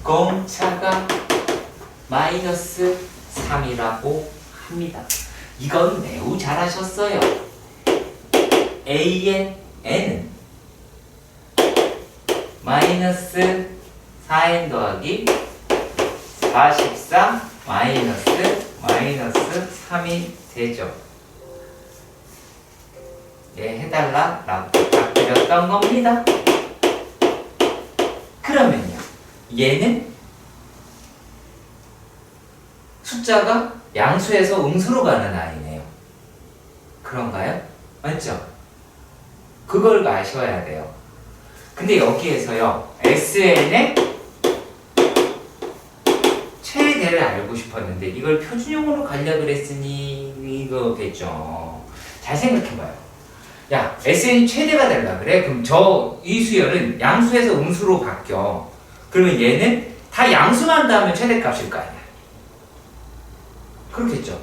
공차가 마이너스 3이라고 합니다. 이건 매우 잘하셨어요. A의 n은 마이너스 4n 더하기 44 마이너스 3이 되죠. 예, 해달라 라고 부탁드렸던 겁니다. 그러면요, 얘는 숫자가 양수에서 음수로 가는 아이네요. 그런가요? 맞죠? 그걸 아셔야 돼요. 근데 여기에서요, SN의 최대를 알고 싶었는데 이걸 표준형으로 가려고 그랬으니 이거겠죠. 잘 생각해봐요. 야, SN이 최대가 되려 그래? 그럼 이 수열은 양수에서 음수로 바뀌어. 그러면 얘는 다 양수만 닿으면 최대값일 거 아니야. 그렇겠죠?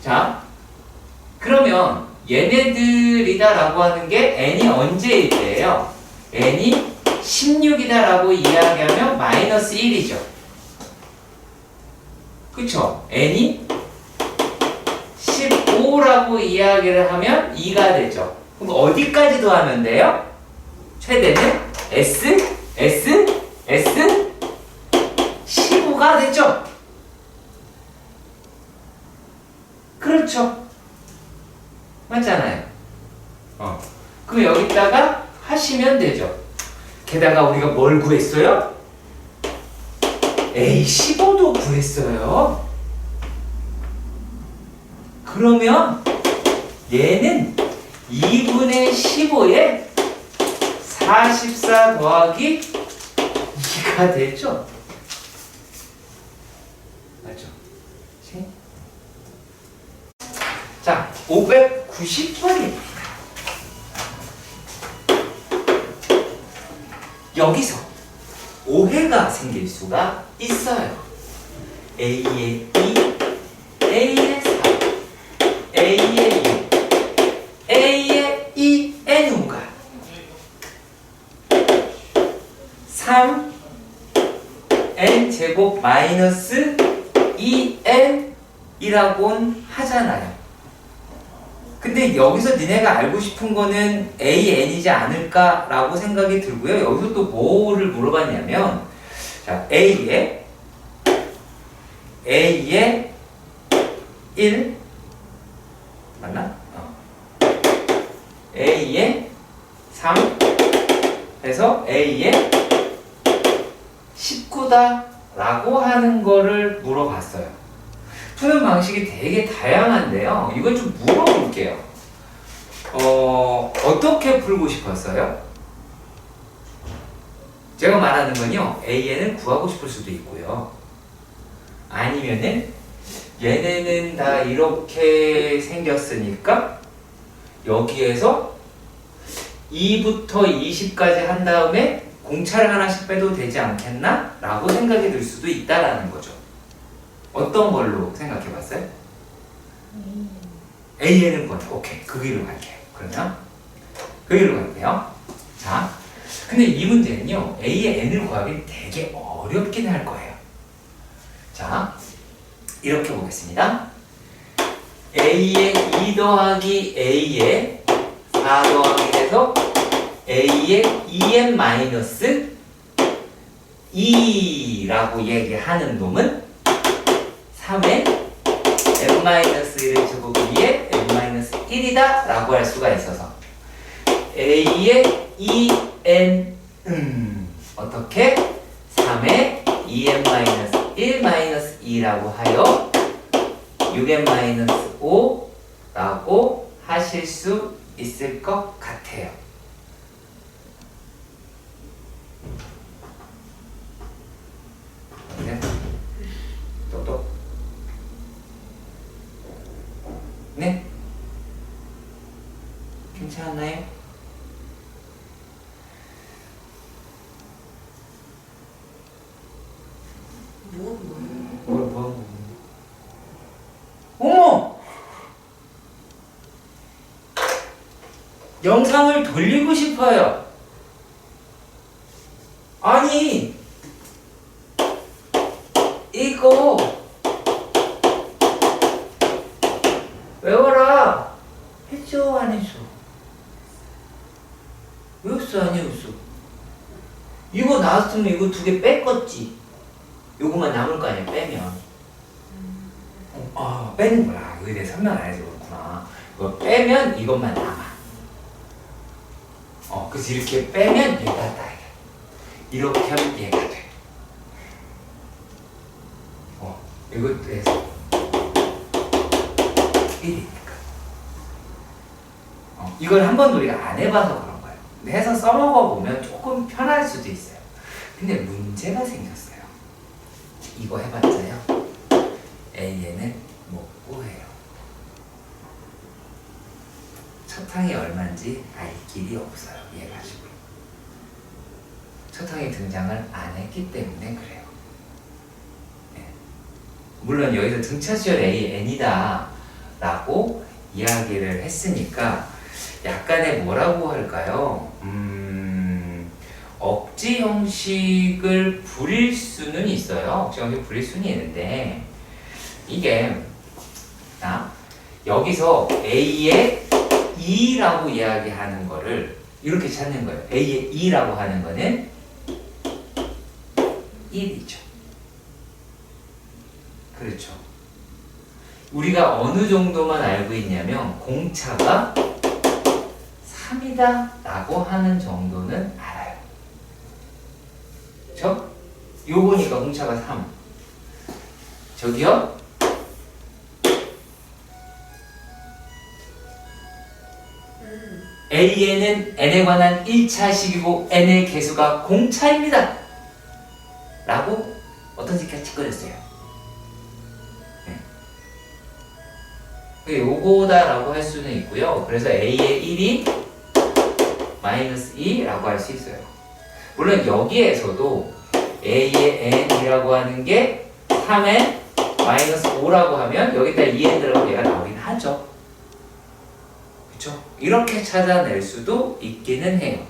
자, 그러면 얘네들이다 라고 하는 게 n이 언제일 때예요? n이 16이다 라고 이야기하면 마이너스 1이죠. 그쵸? n이 15라고 이야기를 하면 2가 되죠. 그럼 어디까지 더하면 돼요? 최대는 S 15가 되죠. 그렇죠. 맞잖아요. 그럼 여기다가 하시면 되죠. 게다가 우리가 뭘 구했어요? A15도 구했어요. 그러면 얘는 2분의 15에 44 더하기 2가 되죠? 맞죠? 자, 590번입니다. 여기서 오해가 생길 수가 있어요. A의 2, A의 4, A의 6, A의 2N가 3 N제곱 마이너스 2N이라고는 하잖아요. 근데 여기서 니네가 알고 싶은 거는 AN이지 않을까라고 생각이 들고요. 여기서 또 뭐를 물어봤냐면, 자, A에 1 맞나? A에 3 해서 A에 19다 라고 하는 거를 물어봤어요. 푸는 방식이 되게 다양한데요. 이걸 좀 물어볼게요. 어떻게 풀고 싶었어요? 제가 말하는 건요, AN을 구하고 싶을 수도 있고요. 아니면은 얘네는 다 이렇게 생겼으니까 여기에서 2부터 20까지 한 다음에 공차를 하나씩 빼도 되지 않겠나? 라고 생각이 들 수도 있다라는 거죠. 어떤 걸로 생각해 봤어요? AN은 구하자. 오케이. 그 길로 갈게요. 그러면 그 길로 갈게요. 자, 근데 이 문제는요, A의 N을 구하기 되게 어렵긴 할 거예요. 자, 이렇게 보겠습니다. A의 2 더하기 A의 4 더하기 해서 A의 2n 마이너스 2라고 얘기하는 놈은 3의 n-1을 제곱 2의 n-1이다 라고 할 수가 있어서 A의 2n 어떻게? 3의 2n-1 2라고 하여 6n-5라고 하실 수 있을 것 같아요. 네? 또 네? 괜찮나요? 뭐? 어머! 영상을 돌리고 싶어요. 아니, 이거 외워라. 했죠, 안 했어? 외웠어, 안 외웠어? 이거 나왔으면 이거 2개 뺐겠지. 요거만 남을 거 아니야, 빼면. 빼는 거야. 이거에 대해 설명 안 해서 그렇구나. 이거 빼면 이것만 남아. 그래서 이렇게 빼면 얘가 다 이렇게 하면 얘가 돼. 이것도 해서 1이니까. 이걸 한 번도 우리가 안 해봐서 그런 거예요. 근데 해서 써먹어 보면 조금 편할 수도 있어요. 근데 문제가 생겼어요. 이거 해봤자요, AN은 못 구해요. 첫 항이 얼마인지 알 길이 없어요. 얘 가지고. 첫 항이 등장을 안 했기 때문에 그래요. 네. 물론 여기서 등차수열 AN이다 라고 이야기를 했으니까 약간의 뭐라고 할까요? 억지 형식을 부릴 수는 있어요. 억지 형식을 부릴 수는 있는데, 이게 여기서 A의 2라고 이야기하는 거를 이렇게 찾는 거예요. A의 2라고 하는 거는 1이죠. 그렇죠. 우리가 어느 정도만 알고 있냐면 공차가 3이다 라고 하는 정도는 알아요. 그쵸? 요거니까 공차가 3. 저기요? A에는 n에 관한 1차식이고 n의 개수가 공차입니다. 라고 어떤 새끼가 짓거렸어요. 네. 요거다라고 할 수는 있고요. 그래서 A의 1이 마이너스 2라고 할 수 있어요. 물론 여기에서도 A의 n이라고 하는 게 3에 마이너스 5라고 하면 여기다 2n 들어가면 얘가 나오긴 하죠. 그쵸? 이렇게 찾아낼 수도 있기는 해요.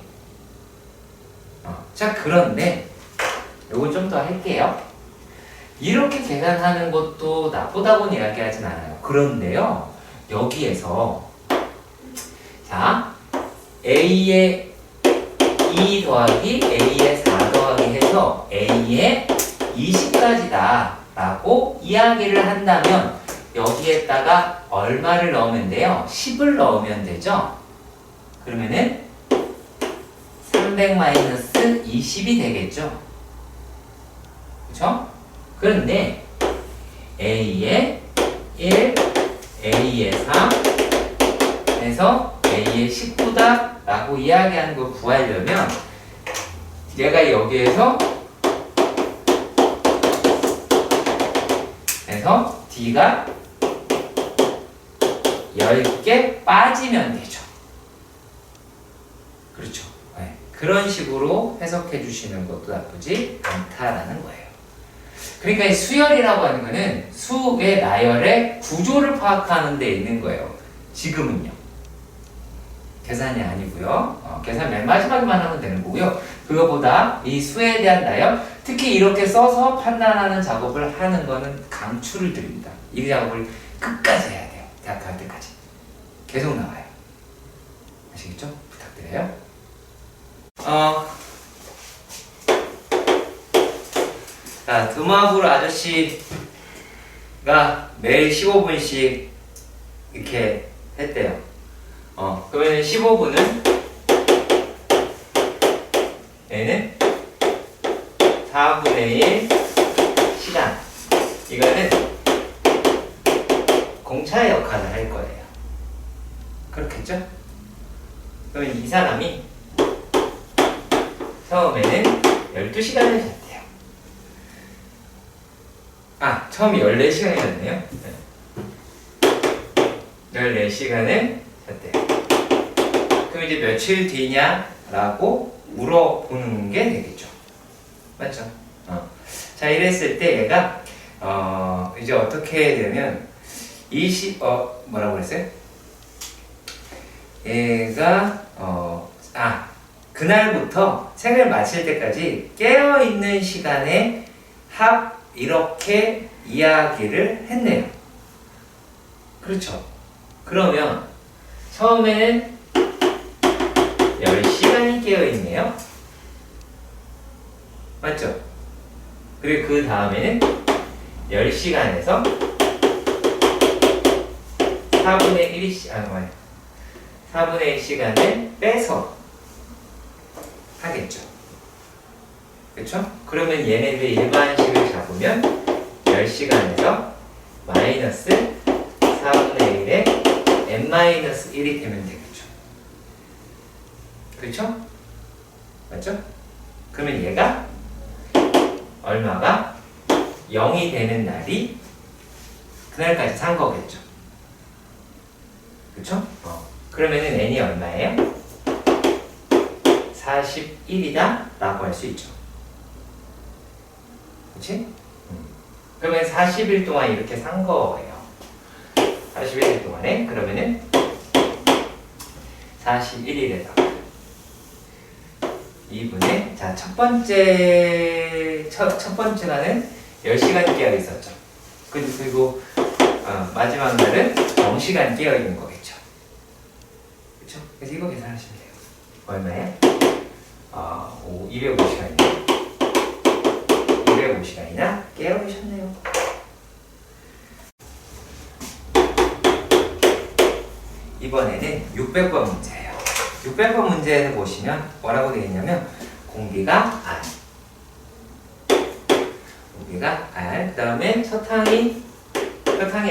자, 그런데 요거 좀 더 할게요. 이렇게 계산하는 것도 나쁘다고는 이야기하진 않아요. 그런데요, 여기에서 자, A의 2 더하기 A의 4 더하기 해서 A의 20까지다 라고 이야기를 한다면 여기에다가 얼마를 넣으면 돼요? 10을 넣으면 되죠? 그러면은 300 마이너스 20이 되겠죠? 그쵸? 그런데 A의 1, A의 3 해서 A의 19다 라고 이야기하는 걸 구하려면 얘가 여기에서 해서 D가 10개 빠지면 되죠. 그렇죠. 네. 그런 식으로 해석해 주시는 것도 나쁘지 않다라는 거예요. 그러니까 이 수열이라고 하는 거는 수의 나열의 구조를 파악하는 데 있는 거예요. 지금은요. 계산이 아니고요. 계산 맨 마지막에만 하면 되는 거고요. 그거보다 이 수에 대한 나열, 특히 이렇게 써서 판단하는 작업을 하는 거는 강추를 드립니다. 이 작업을 끝까지 해야 돼요. 대학 갈 때까지. 계속 나와요. 아시겠죠? 부탁드려요. 자, 드마블 아저씨가 매일 15분씩 이렇게 했대요. 그러면 15분은 얘는 4분의 1 시간. 이거는 공차의 역할을 할 거예요. 그렇겠죠? 그러면 이 사람이 처음에는 12시간을 잤대요. 처음이 14시간이었네요. 14시간을 잤대요. 그럼 이제 며칠 뒤냐라고 물어보는 게 되겠죠. 맞죠? 자, 이랬을 때 얘가 이제 어떻게 되면 뭐라고 그랬어요? 얘가 그날부터 생을 마칠 때까지 깨어있는 시간에 이렇게 이야기를 했네요. 그렇죠? 그러면 처음에는 10시간이 깨어있네요. 맞죠? 그리고 그 다음에는 10시간에서 4분의 1시간을 빼서 하겠죠. 그쵸? 그러면 얘네들의 일반식을 잡으면 10시간에서 마이너스 4분의 1에 n-1이 되면 되겠죠. 그렇죠? 맞죠? 그러면 얘가 얼마가 0이 되는 날이 그날까지 산 거겠죠. 그렇죠? 그러면은 n이 얼마예요? 41이다 라고 할 수 있죠. 그치? 그러면 40일 동안 이렇게 산 거예요. 41일 동안에 그러면은 41일에다가 2분의 첫 번째가는 10시간 깨어 있었죠. 그리고 마지막 날은 0시간 깨어 있는 거겠죠. 그렇죠? 그래서 이거 계산하시면 돼요. 얼마예요? 250시간이네요. 250시간이나 깨어 계셨네요. 이번에는 600번 문제예요. 600번 문제에서 보시면 뭐라고 되어 있냐면 공기가 여기가 R, 그 다음에 첫 항이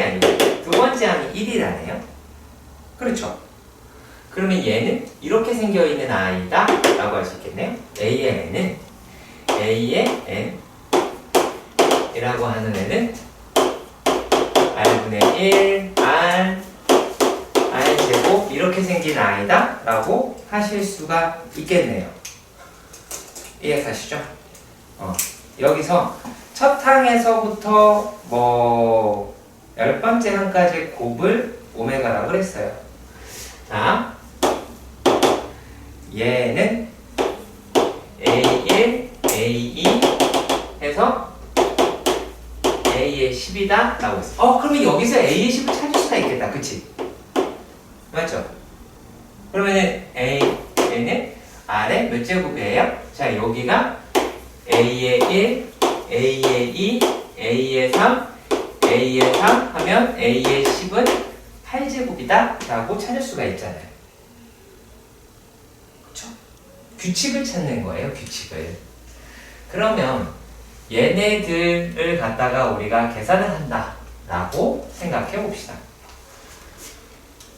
아니고 두 번째 항이 1이라네요. 그렇죠? 그러면 얘는 이렇게 생겨있는 아이다 라고 할 수 있겠네요. A의 N은 A의 N 이라고 하는 애는 R분의 1, R 제곱 이렇게 생긴 아이다 라고 하실 수가 있겠네요. 이해가시죠? 여기서 첫 항에서부터 뭐 10번째 항까지 곱을 오메가라고 그랬어요. 자, 얘는 A1, A2 해서 A의 10이다 라고 했어. 그러면 여기서 A의 10을 찾을 수가 있겠다. 그치? 맞죠? 그러면은 A는 R의 몇 제곱이에요? 자, 여기가 A의 1, A의 2, A의 3, A의 3 하면 A의 10은 8제곱이다 라고 찾을 수가 있잖아요. 그쵸? 규칙을 찾는 거예요, 규칙을. 그러면 얘네들을 갖다가 우리가 계산을 한다 라고 생각해 봅시다.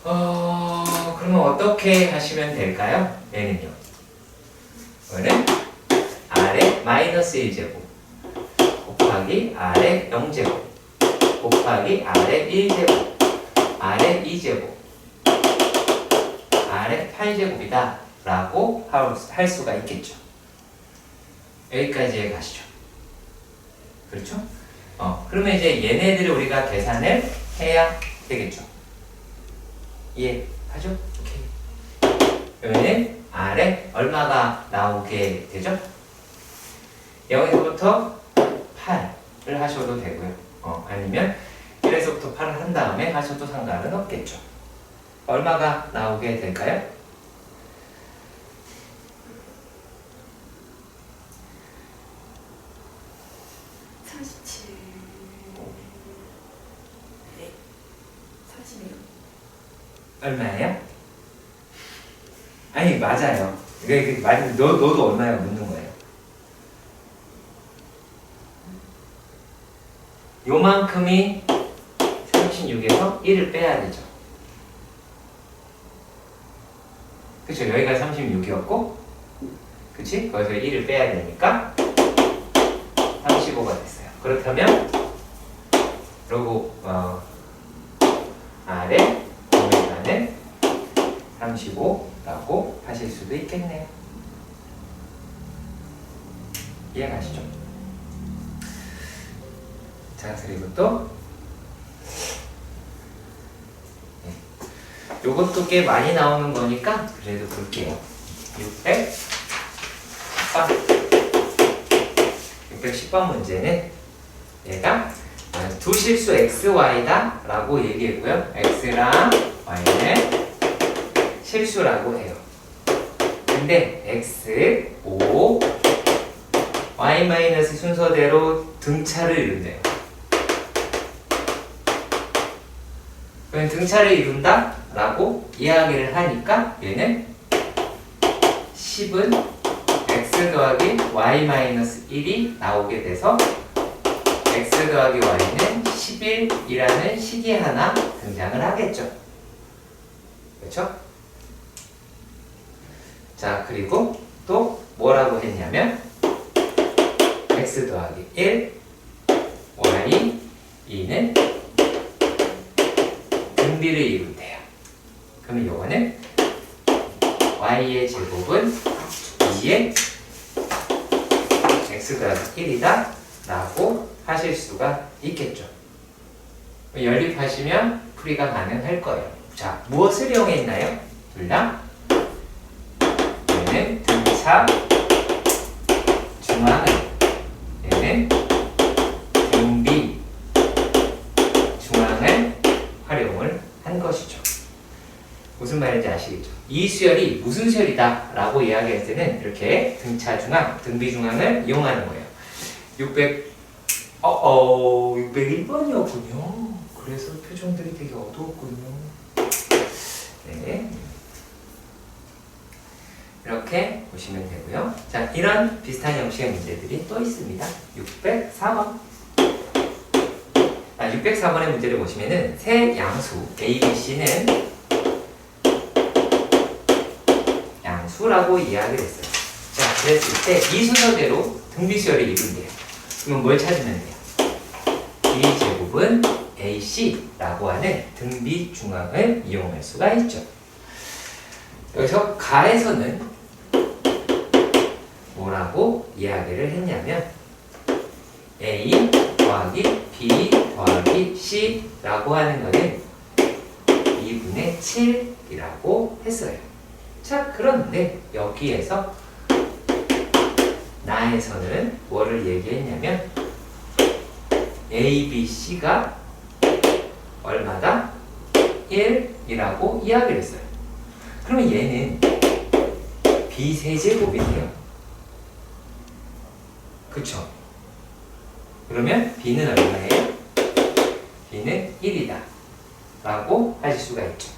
그러면 어떻게 하시면 될까요? 얘는요. 이거는 R의 마이너스 1제곱 곱하기 R의 0제곱 곱하기 R의 1제곱 R의 2제곱 R의 8제곱이다 라고 할 수가 있겠죠. 여기까지 가시죠. 그렇죠? 그러면 이제 얘네들을 우리가 계산을 해야 되겠죠. 이해하죠? 오케이. 그러면은 R에 얼마가 나오게 되죠? 0에서부터 8을 하셔도 되고요. 아니면 1에서부터 8을 한 다음에 하셔도 상관은 없겠죠. 얼마가 나오게 될까요? 얼마예요? 아니 맞아요. 너도 얼마야 묻는 거예요. 요만큼이 36에서 1을 빼야 되죠. 그쵸? 여기가 36이었고 그치? 거기서 1을 빼야 되니까 35가 됐어요. 그렇다면 그리고 R의 오메가는 35라고 하실 수도 있겠네요. 이해가시죠? 자, 그리고 또 요것도 꽤 많이 나오는 거니까 그래도 볼게요. 610번 문제는 얘가 두 실수 XY다 라고 얘기했고요. X랑 Y는 실수라고 해요. 근데 X, O, Y- 순서대로 등차를 이룬대요. 그럼 등차를 이룬다 라고 이야기를 하니까 얘는 10은 X 더하기 Y-1이 나오게 돼서 X 더하기 Y는 11이라는 식이 하나 등장을 하겠죠. 그렇죠? 자, 그리고 또 뭐라고 했냐면 X 더하기 1, Y, 2는 등비를 이룬대요. 그러면 요거는 Y의 제곱은 2의 X 더하기 1이다 라고 하실 수가 있겠죠. 연립하시면 풀이가 가능할 거예요. 자, 무엇을 이용했나요? 둘 다? 얘는 등차 중앙을, 얘는 등비 중앙을 활용을 한 것이죠. 무슨 말인지 아시겠죠? 이 수열이 무슨 수열이다 라고 이야기할 때는 이렇게 등차 중앙, 등비 중앙을 이용하는 거예요. 601번이었군요. 그래서 표정들이 되게 어두웠군요. 네. 이렇게 보시면 되고요. 자, 이런 비슷한 형식의 문제들이 또 있습니다. 604번. 604번의 문제를 보시면은 세 양수 A, B, C는 양수라고 이야기를 했어요. 자, 그랬을 때 이 순서대로 등비수열을 읽으면 돼요. 그러면 뭘 찾으면 돼요? B제곱은 AC라고 하는 등비중앙을 이용할 수가 있죠. 여기서 가에서는 뭐라고 이야기를 했냐면 A 더하기 B 더하기 C라고 하는 거는 2분의 7이라고 했어요. 자, 그런데 여기에서 나에서는 뭐를 얘기했냐면 A, B, C가 얼마다? 1이라고 이야기를 했어요. 그러면 얘는 B세제곱이 돼요. 그쵸? 그러면 B는 얼마예요? B는 1이다 라고 하실 수가 있죠.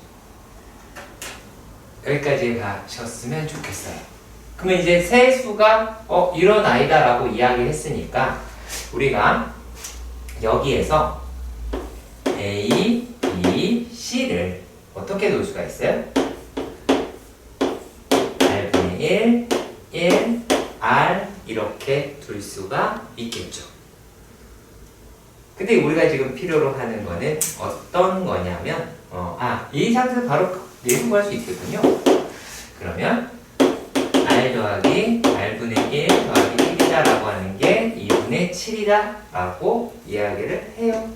여기까지 가셨으면 좋겠어요. 그러면 이제 세수가 이런 아이다 라고 이야기했으니까 우리가 여기에서 A, B, C를 어떻게 놓을 수가 있어요? R분의 1, 1, R 이렇게 둘 수가 있겠죠. 근데 우리가 지금 필요로 하는 거는 어떤 거냐면 이 상태에서 바로 내분구할 수 있겠군요. 그러면 R 더하기 R분의 1 더하기 1이다 라고 하는 게 2분의 7이다 라고 이야기를 해요.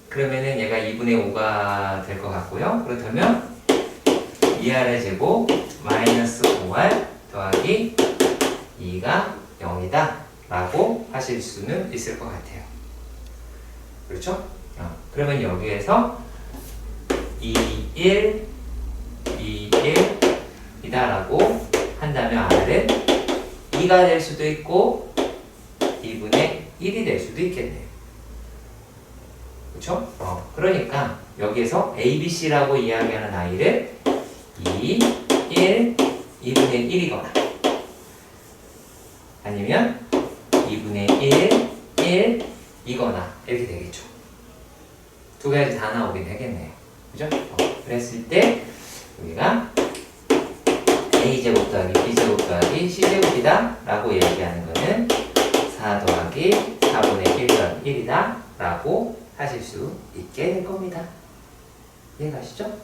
그러면은 얘가 2분의 5가 될 것 같고요. 그렇다면 2R의 제곱 마이너스 5R 더하기 2가 0이다 라고 하실 수는 있을 것 같아요. 그렇죠? 그러면 여기에서 2, 1, 2, 1 이다 라고 한다면 R은 2가 될 수도 있고 2분의 1이 될 수도 있겠네요. 그렇죠? 그러니까 여기에서 A, B, C라고 이야기하는 아이를 2, 1, 2분의 1이거나 아니면 2분의 1, 1이거나 이렇게 되겠죠. 두 가지 다 나오게 되겠네요. 그죠? 그랬을 때 우리가 A제곱 더하기 B제곱 더하기 C제곱이다 라고 얘기하는 거는 4 더하기 4분의 1 더하기 1이다 라고 하실 수 있게 될 겁니다. 이해가시죠?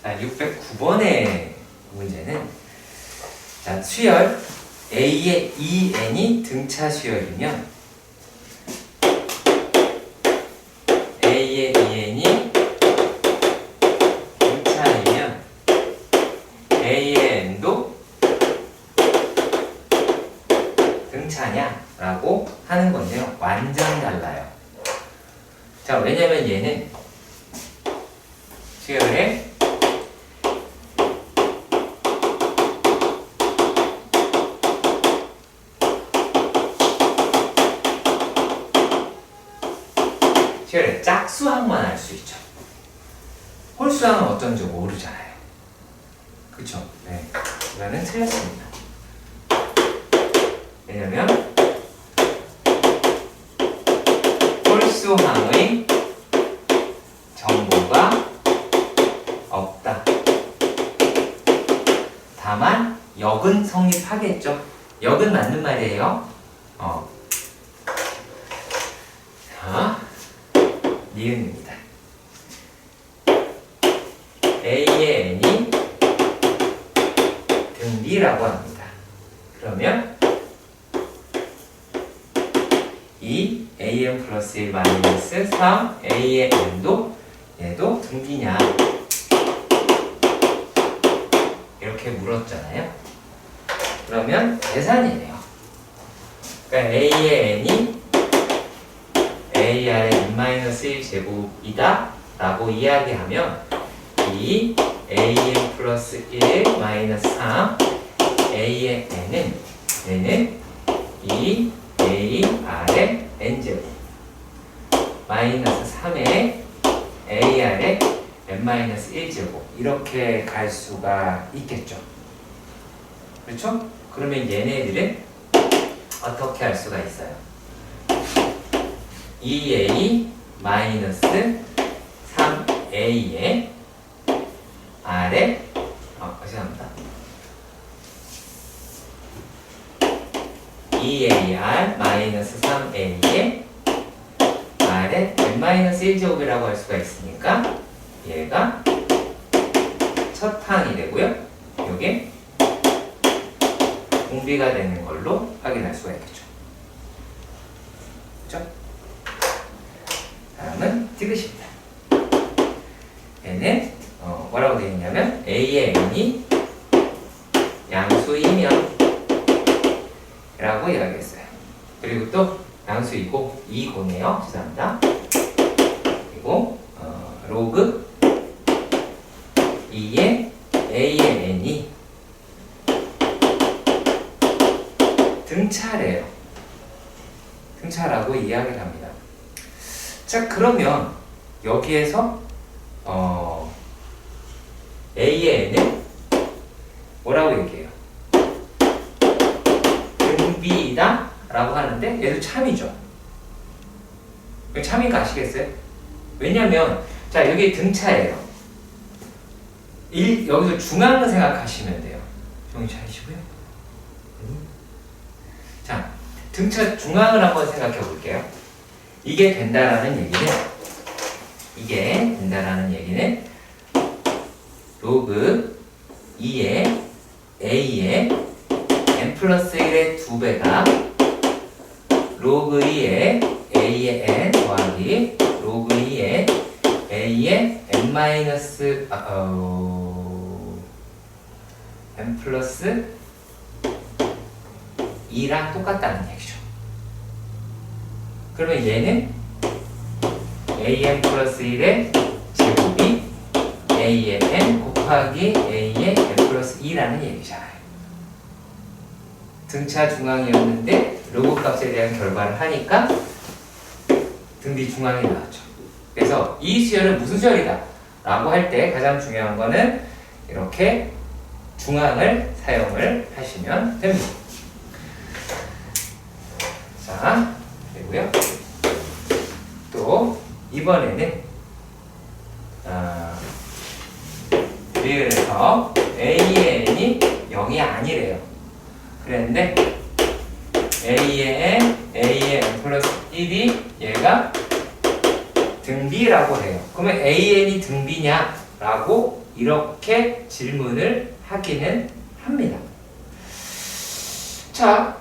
자, 609번의 문제는 자, 수열 A의 2n이 등차 수열이면 A의 2n이 등차이면 A의 n도 등차냐라고 하는 건데요. 완전 달라요. 자, 왜냐면 얘는 수열의 짝수항만 알 수 있죠. 홀수항은 어떤지 모르잖아요. 그쵸? 네. 이거는 틀렸습니다. 왜냐면 홀수항의 정보가 없다. 다만 역은 성립하겠죠. 역은 맞는 말이에요. 자, 니은입니다. A의 n이 등비라고 합니다. 그러면 이 am 플러스 1 마이너스 3 A의 n도 얘도 등비냐 이렇게 물었잖아요. 그러면 계산이네요. 그러니까 A의 n이 AR의 n-1 제곱이다 라고 이야기하면 이 AM 플러스 1 마이너스 3 A의 n은 이 AR의 n제곱 마이너스 3의 AR의 n-1제곱 이렇게 갈 수가 있겠죠. 그렇죠? 그러면 얘네들은 어떻게 할 수가 있어요? 2a 마이너스 3a의 아래 죄송합니다. 2ar 마이너스 3a의 아래 n-1제곱이라고 할 수가 있으니까 얘가 첫 항이 되고요. 요게 공비가 되는 걸로 확인할 수가 있겠죠. 그렇죠? 다음은 디귿입니다. 얘는 뭐라고 되어 있냐면 a의 n이 양수이면 라고 이야기했어요. 그리고 또 양수이고 2고네요. 죄송합니다. 그리고 로그 2의 a의 n이 등차래요. 등차라고 이야기를 합니다. 자, 그러면 여기에서 a의 n은 뭐라고 얘기해요? 등비이다 라고 하는데 얘도 참이죠. 참인 거 아시겠어요? 왜냐면 자, 여기 등차예요. 여기서 중앙을 생각하시면 돼요. 정신 차리시고요. 자, 등차 중앙을 한번 생각해 볼게요. 이게 된다라는 얘기는 로그 2의 a의 n 플러스 1의 2배가 로그 2의 a의 n 더하기 로그 2의 a의 n 마이너스 n 플러스 2랑 똑같다는 얘기죠. 그러면 얘는 an 플러스 1의 제곱이 a의 n 곱하기 a의 n 플러스 2라는 얘기잖아요. 등차 중앙이었는데 로그 값에 대한 결과를 하니까 등비 중앙이 나왔죠. 그래서 이 수열은 무슨 수열이다 라고 할 때 가장 중요한 거는 이렇게 중앙을 사용을 하시면 됩니다. 자, 그리고요. 또 이번에는 그래서 a의 n이 0이 아니래요. 그랬는데 a의 n 플러스 1이 얘가 등비라고 해요. 그러면 an이 등비냐? 라고 이렇게 질문을 하기는 합니다. 자,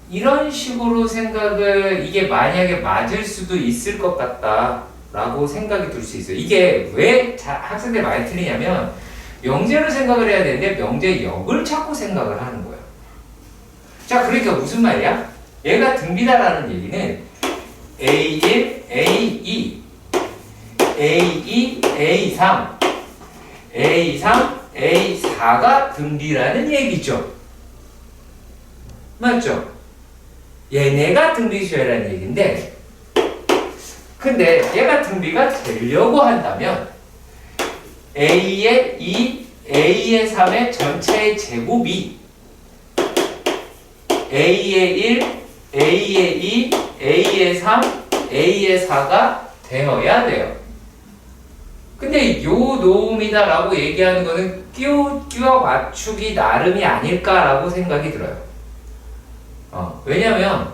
이런 식으로 생각을 이게 만약에 맞을 수도 있을 것 같다 라고 생각이 들 수 있어요. 이게 왜 학생들이 많이 틀리냐면 명제로 생각을 해야 되는데 명제의 역을 찾고 생각을 하는 거예요. 자, 그러니까 무슨 말이야? 얘가 등비다라는 얘기는 A1, A2, A2, A3, A3, A4가 등비라는 얘기죠. 맞죠? 얘네가 등비수열이라는 얘기인데 근데 얘가 등비가 되려고 한다면 A의 2, A의 3의 전체의 제곱이 A의 1, A의 2, A의 3, A의 4가 되어야 돼요. 근데 요 노음이다 라고 얘기하는 거는 끼워 맞추기 나름이 아닐까라고 생각이 들어요. 왜냐면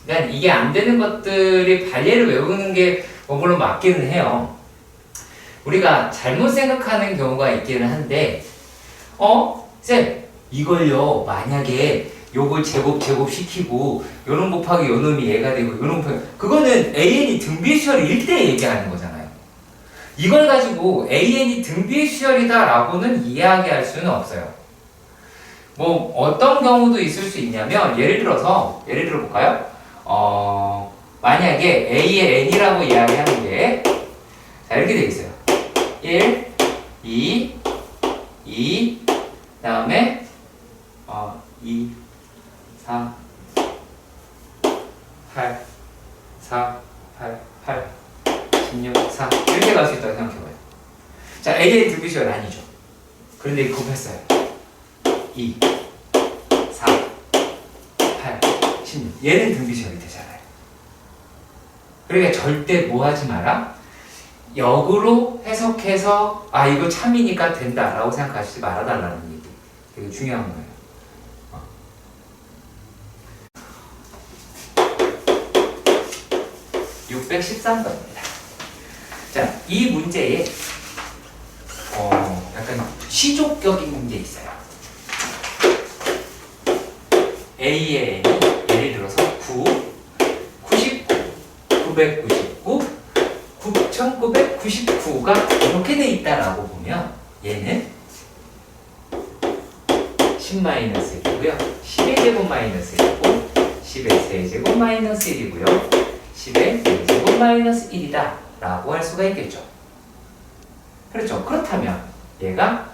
그냥 이게 안 되는 것들이 발예를 외우는 게 물론 맞기는 해요. 우리가 잘못 생각하는 경우가 있기는 한데 쌤 이걸요 만약에 요걸 제곱 시키고 요놈 곱하기 요놈이 얘가 되고 요놈 곱하기 그거는 AN이 등비의 수열일 때 얘기하는 거잖아요. 이걸 가지고 AN이 등비의 수열이다 라고는 이야기할 수는 없어요. 뭐 어떤 경우도 있을 수 있냐면 예를 들어 볼까요? 만약에 A의 N이라고 이야기하는 게 자 이렇게 되어 있어요. 1, 2, 다음에 2, 4, 8, 4, 8, 8, 16, 4 이렇게 갈 수 있다고 생각해봐요. 자, AN 등비수열 아니죠. 그런데 곱했어요. 2, 16. 얘는 등비수열이 되잖아요. 그러니까 절대 뭐 하지 마라? 역으로 해석해서 아 이거 참이니까 된다라고 생각하시지 말아달라는 얘기. 되게 중요한 거예요. 613번입니다. 자, 이 문제에 약간 시족격인 문제 있어요. A의 n이 예를 들어서 9, 99, 999, 9999가 이렇게 돼 있다라고 보면 얘는 10-1이고요. 10의 제곱 마이너스 1이고 10의 세제곱 마이너스 1이고요. 10의 4제곱 마이너스 1이다 라고 할 수가 있겠죠. 그렇죠. 그렇다면 얘가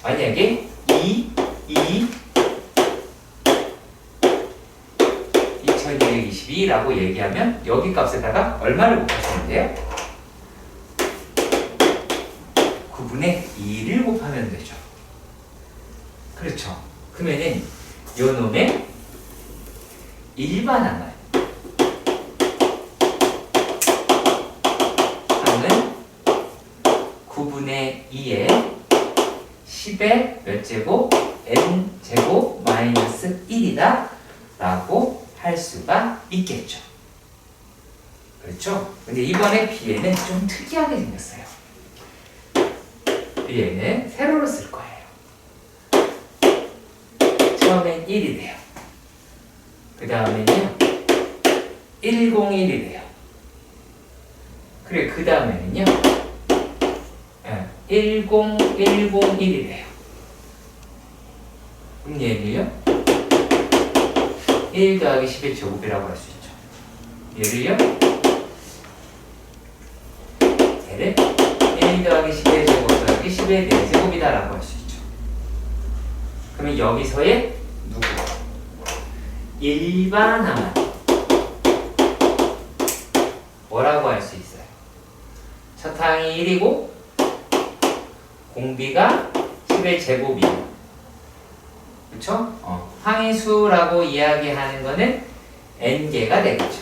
만약에 2222라고 얘기하면 여기 값에다가 얼마를 곱하시면 돼요? 9분의 2를 곱하면 되죠. 그렇죠. 그러면은 요 놈의 일반항을 항은 9분의 2에 10의 몇 제곱? n 제곱 마이너스 1이다 라고 할 수가 있겠죠. 그렇죠? 근데 이번에 b에는 좀 특이하게 생겼어요. b에는 세로로 쓸 거예요. 처음엔 1이 돼요. 그 다음에는요 101이 돼요. 그래 그 다음에는요 10101이 돼요. 그럼 얘를요 1 더하기 10의 제곱이라고 할 수 있죠. 얘를요 얘를 1 더하기 10의 제곱 더하기 10의 4제곱이다 라고 할 수 있죠. 그러면 여기서의 누구? 일반항은 뭐라고 할 수 있어요? 첫 항이 1이고 공비가 10의 제곱이에요. 그쵸? 항의수라고 이야기하는 거는 n개가 되겠죠.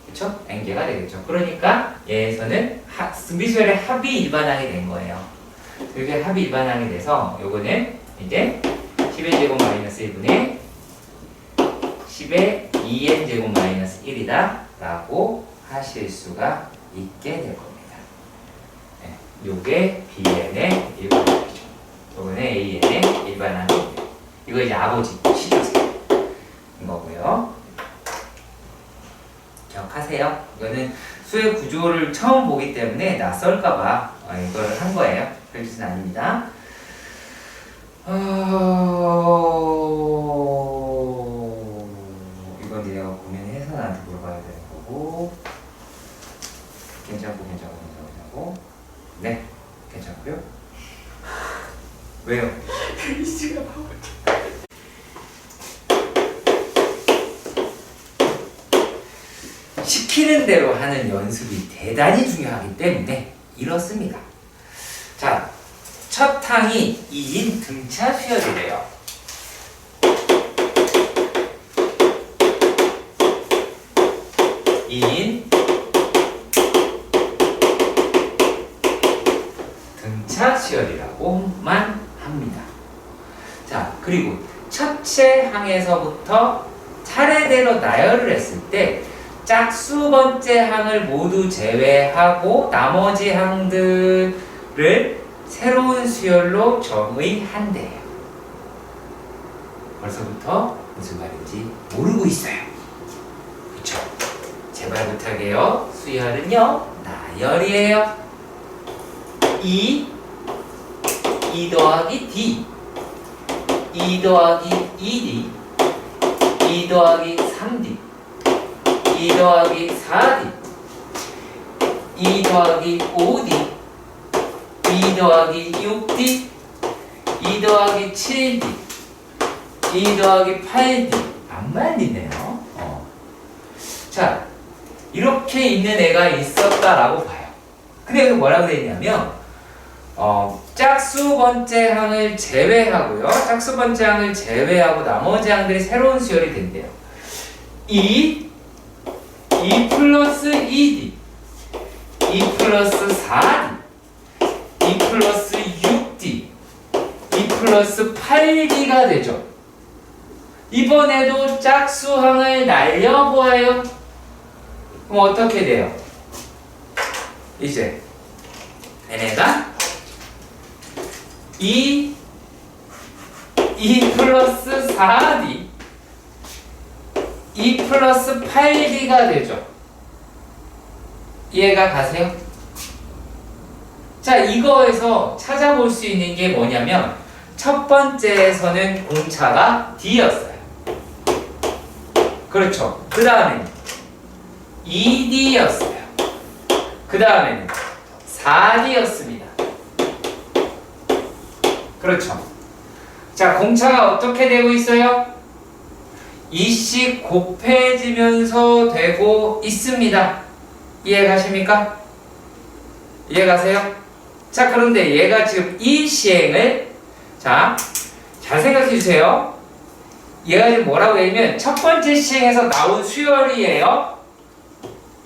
그쵸? n개가 되겠죠. 그러니까 얘에서는 등비수열의 합이 일반항이 된 거예요. 이렇게 합이 일반항이 돼서 요거는 이제 10의 제곱 마이너스 1분의 10의 2n 제곱 마이너스 1이다 라고 하실 수가 있게 될 겁니다. 네, 요게 bn의 일반항이죠. 요거는 an의 일반항이에요. 이거 이제 아버지 시조세인 거고요. 기억하세요. 이거는 수의 구조를 처음 보기 때문에 낯설까봐 이걸 한 거예요. 별짓은 아닙니다. 이건 내가 고민해서 나한테 물어봐야 되는 거고. 괜찮고. 네, 괜찮고요. 왜요? 글씨가 나오죠. 시키는 대로 하는 연습이 대단히 중요하기 때문에 이렇습니다. 자, 첫 항이 2인 등차 수열이래요. 등차 수열이라고만 합니다. 자, 그리고 첫째 항에서부터 차례대로 나열을 했을 때 짝수 번째 항을 모두 제외하고 나머지 항들을 새로운 수열로 정의한대요. 벌써부터 무슨 말인지 모르고 있어요. 그쵸? 제발 부탁해요. 수열은요 나열이에요. 2 더하기 D 2 더하기 2D 2 더하기 3D 2 더하기 4D 2 더하기 5D 2 더하기 6D 2 더하기 7D 2 더하기 8D 안 말리네요. 자, 이렇게 있는 애가 있었다라고 봐요. 근데 여기 뭐라고 되어 있냐면 짝수 번째 항을 제외하고요. 짝수 번째 항을 제외하고 나머지 항들이 새로운 수열이 된대요. 2 플러스 2D, 2 플러스 4D, 2 플러스 6D, 2 플러스 8D가 되죠. 이번에도 짝수항을 날려보아요. 그럼 어떻게 돼요? 이제 얘네가 2 플러스 4D, 2 플러스 8D가 되죠. 이해가 가세요? 자, 이거에서 찾아볼 수 있는 게 뭐냐면 첫 번째에서는 공차가 D였어요. 그렇죠. 그 다음에는 2D였어요. 그 다음에는 4D였습니다. 그렇죠. 자, 공차가 어떻게 되고 있어요? 2씩 곱해지면서 되고 있습니다. 이해가십니까? 이해가세요? 자, 그런데 얘가 지금 이 시행을, 자, 잘 생각해 주세요. 얘가 지금 뭐라고 했냐면 첫 번째 시행에서 나온 수열이에요.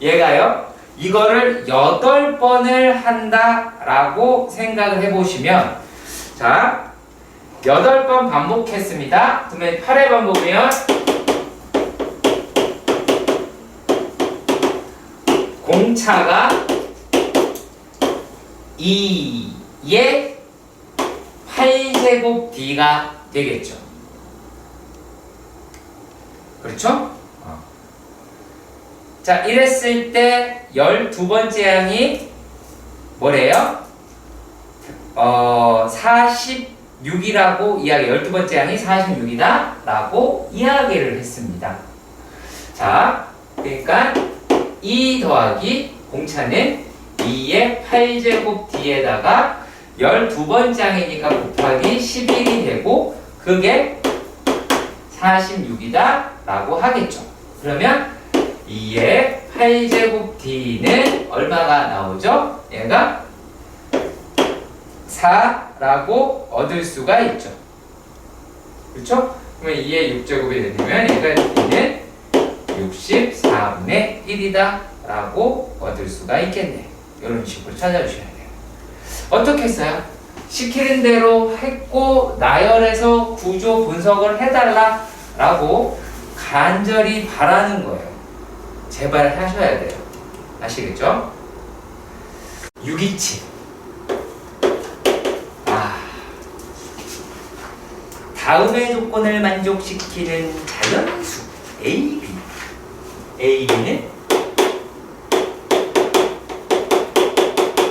얘가요. 이거를 8번을 한다라고 생각을 해보시면, 자, 8번 반복했습니다. 그러면 8회 반복이면 공차가 2의 8제곱 D가 되겠죠. 그렇죠? 자, 이랬을 때 12번째 항이 뭐래요? 46이라고 이야기, 12번째 항이 46이다 라고 이야기를 했습니다. 자, 그러니까 2 더하기 공차는 2의 8제곱 D에다가 12번째 항이니까 곱하기 11이 되고 그게 46이다 라고 하겠죠. 그러면 2의 8제곱 D는 얼마가 나오죠? 얘가 4라고 얻을 수가 있죠. 그렇죠? 그러면 2의 6제곱이 되면 얘가 D는 64분의 1이다 라고 얻을 수가 있겠네. 이런 식으로 찾아주셔야 돼요. 어떻게 했어요? 시키는 대로 했고 나열해서 구조 분석을 해달라 라고 간절히 바라는 거예요. 제발 하셔야 돼요. 아시겠죠? 627. 다음의 조건을 만족시키는 자연수 A, B. AB는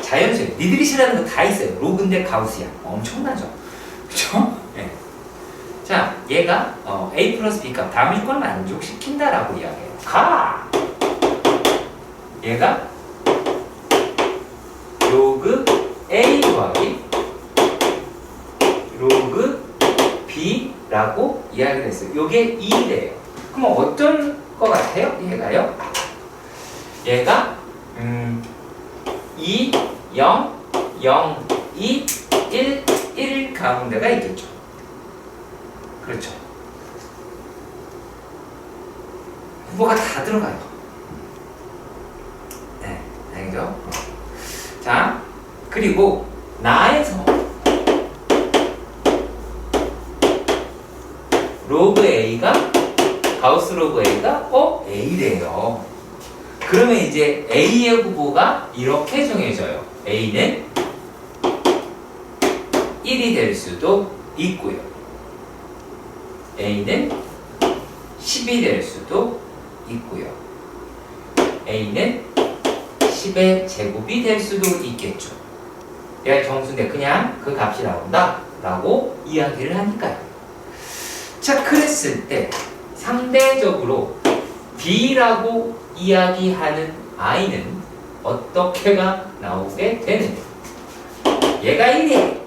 자연수예요. 니들이 싫어하는 거 다 있어요. 로그인데 가우스야. 엄청나죠? 그쵸? 네. 자, 얘가 A 플러스 B 값 다음의 조건을 만족시킨다라고 이야기해요. 가! 얘가 로그 A 더하기 로그 B라고 이야기를 했어요. 요게 2래요. 그럼 어떤 거 같아요? 얘가요? 얘가 2, 0, 0, 2, 1, 1 가운데가 있겠죠. 그렇죠. 뭐가 다 들어가요. 네, 알겠죠? 자, 그리고 나에서 로그 A가 가우스 로그 A가 A래요. 그러면 이제 A의 후보가 이렇게 정해져요. A는 1이 될 수도 있고요. A는 10이 될 수도 있고요. A는 10의 제곱이 될 수도 있겠죠. 얘가 정수인데 그냥 그 값이 나온다 라고 이야기를 하니까요. 자, 그랬을 때 상대적으로 B라고 이야기하는 I는 어떻게가 나오게 되느냐. 얘가 1이에요.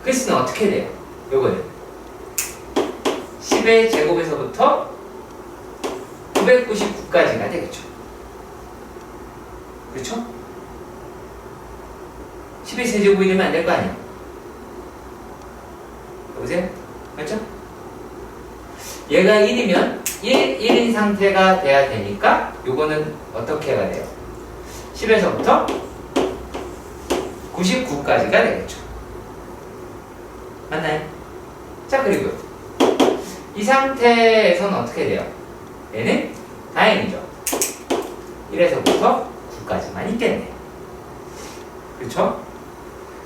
그랬으면 어떻게 돼요? 요거는 10의 제곱에서부터 999까지가 되겠죠. 그렇죠? 10의 세제곱이 되면 안 될 거 아니야. 여보세요? 맞죠? 얘가 1이면 1인 상태가 돼야 되니까 요거는 어떻게 해야 돼요? 10에서부터 99까지가 되겠죠. 맞나요? 자, 그리고 이 상태에서는 어떻게 돼요? 얘는 다행이죠. 1에서부터 9까지만 있겠네요. 그렇죠?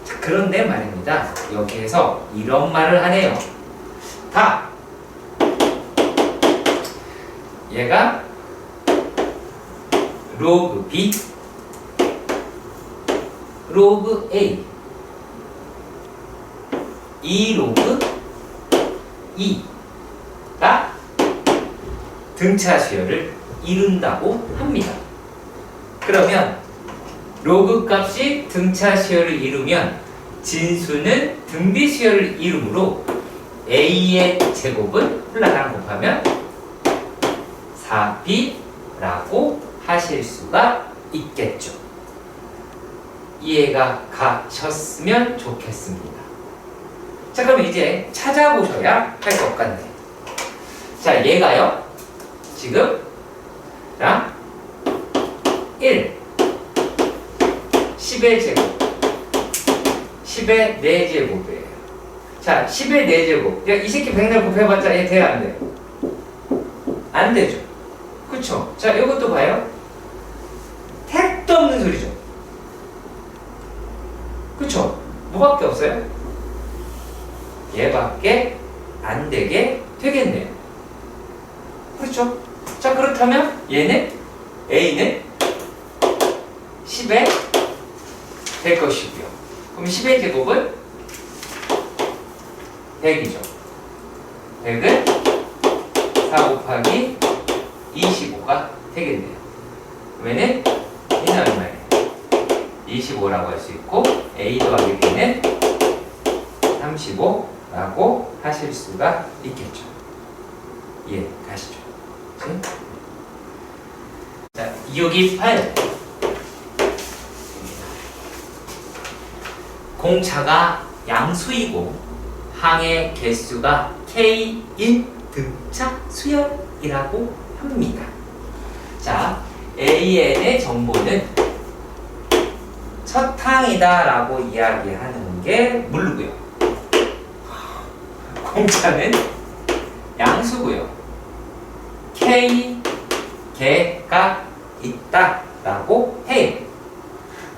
자, 그런데 말입니다. 여기에서 이런 말을 하네요. 다 얘가 로그 B, 로그 A, 2 로그 2가 등차 수열을 이룬다고 합니다. 그러면 로그 값이 등차 수열을 이루면 진수는 등비 수열을 이루므로 A의 제곱은 홀라당 곱하면 4B라고 하실 수가 있겠죠. 이해가 가셨으면 좋겠습니다. 자, 그럼 이제 찾아보셔야 할 것 같네요. 자, 얘가요. 지금 자 1 10의 제곱 10의 4제곱이에요. 자, 10의 4제곱. 이 새끼 백날 곱해봤자 얘 돼야 안 돼요? 안 되죠. 그쵸? 자, 이것도 봐요. 택도 없는 소리죠. 그쵸? 뭐밖에 없어요? 얘밖에 안 되게 되겠네요. 그렇죠? 자, 그렇다면 얘는 A는 10에 될 것이고요. 그럼 10의 제곱은 100이죠. 100은 4 곱하기 25가 되겠네요. 그러면은 얘는 얼마예요? 25라고 할 수 있고 A 더하기 B는 35라고 하실 수가 있겠죠. 예, 가시죠. 자, 268 공차가 양수이고 항의 개수가 K인 등차 수열이라고 합니다. 자, AN의 정보는 첫 항이다라고 이야기하는 게 모르고요. 공차는 양수고요. K 개가 있다라고 해요.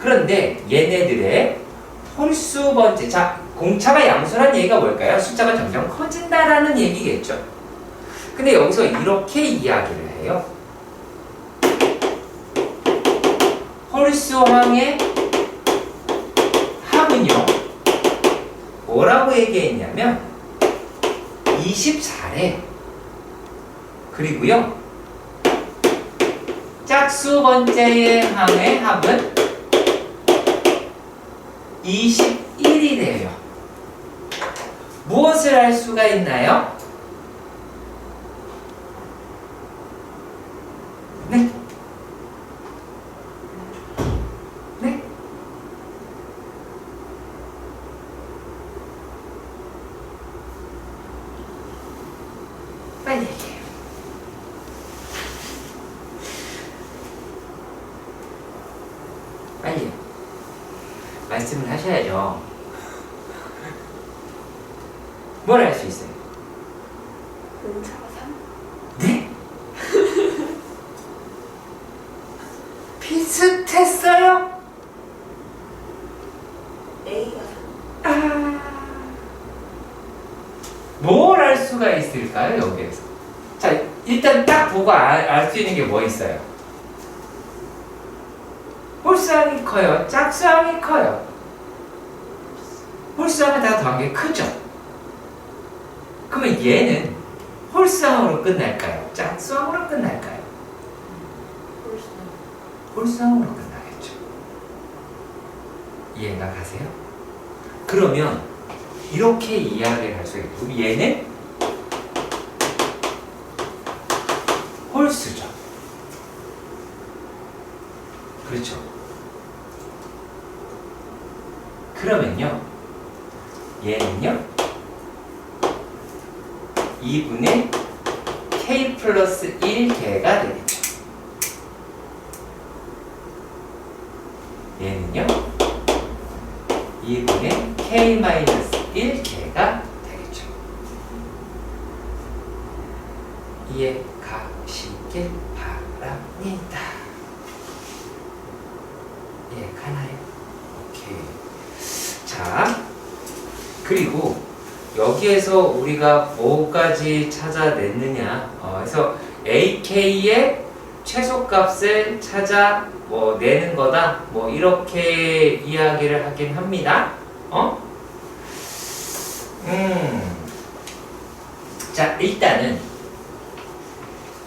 그런데 얘네들의 홀수 번째, 자, 공차가 양수란 얘기가 뭘까요? 숫자가 점점 커진다라는 얘기겠죠. 근데 여기서 이렇게 이야기를 해요. 홀수항의 합은요, 뭐라고 얘기했냐면 24래. 그리고요, 짝수 번째의 항의 합은 21이래요. 무엇을 알 수가 있나요? 네? 네? 빨리 얘기해요. 빨리요. 말씀을 하셔야죠. 뭘 알 수 있어요? 공차가 3? 네? 비슷했어요? A가 3. 뭘 알 수가 있을까요, 여기에서? 자, 일단 딱 보고 알 수 있는 게 뭐 있어요? 홀수항이 커요? 짝수항이 커요? 홀수항을 다 더한 게 크죠? 그러면 얘는 홀수항으로 끝날까요? 짝수항으로 끝날까요? 홀수항으로 끝나겠죠. 이해가 가세요? 그러면 이렇게 이야기를 할 수 있고, 얘는 홀수죠. 그렇죠. 그러면요 얘는요 2분의 k 플러스 1개가 되겠죠. 얘는요 2분의 k 마이너스 1개가 되겠죠. 이해 가시길 바랍니다. 예, 가나요? 오케이. 자, 그리고 여기에서 우리가 뭐까지 찾아냈느냐? 그래서 AK의 최소값을 찾아 내는 거다. 이렇게 이야기를 하긴 합니다. 자, 일단은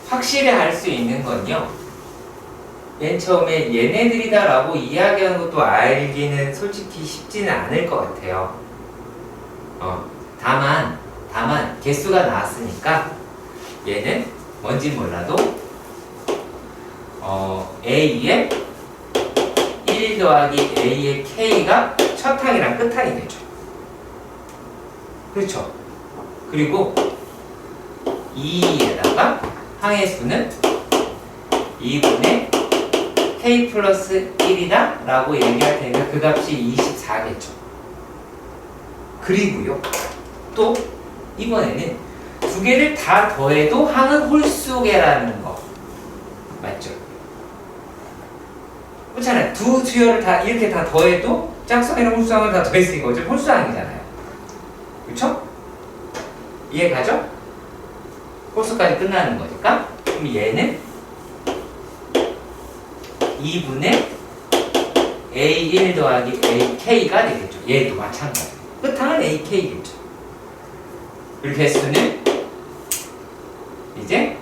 확실히 알 수 있는 건요. 맨 처음에 얘네들이다 라고 이야기하는 것도 알기는 솔직히 쉽지는 않을 것 같아요. 다만 개수가 나왔으니까 얘는 뭔지 몰라도 A의 1 더하기 A의 K가 첫 항이랑 끝 항이 되죠. 그렇죠? 그리고 2에다가 항의 수는 2분의 K 플러스 1이다 라고 얘기할 테니까 그 값이 24겠죠. 그리고요 또 이번에는 두 개를 다 더해도 항은 홀수계라는 거 맞죠? 그렇잖아요. 두 수열을 다 이렇게 다 더해도 짝수항이랑 홀수항을 다 더했으니까 어차피 홀수항이잖아요. 그렇죠? 이해가죠? 홀수까지 끝나는 거니까. 그럼 얘는 2분의 A1 더하기 AK가 되겠죠. 얘도 마찬가지. 끝항은 AK겠죠. 그리고 개수는 이제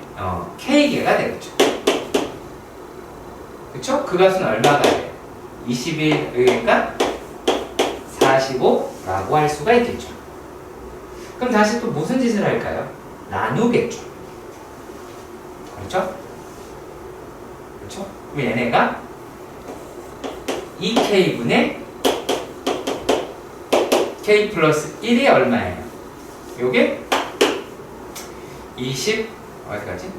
K개가 되겠죠. 그쵸? 그 값은 얼마가 돼요? 21, 그러니까 45라고 할 수가 있겠죠. 그럼 다시 또 무슨 짓을 할까요? 나누겠죠. 그렇죠? 그렇죠? 그럼 얘네가 2K분의 K 플러스 1이 얼마예요? 요게 20 어디까지?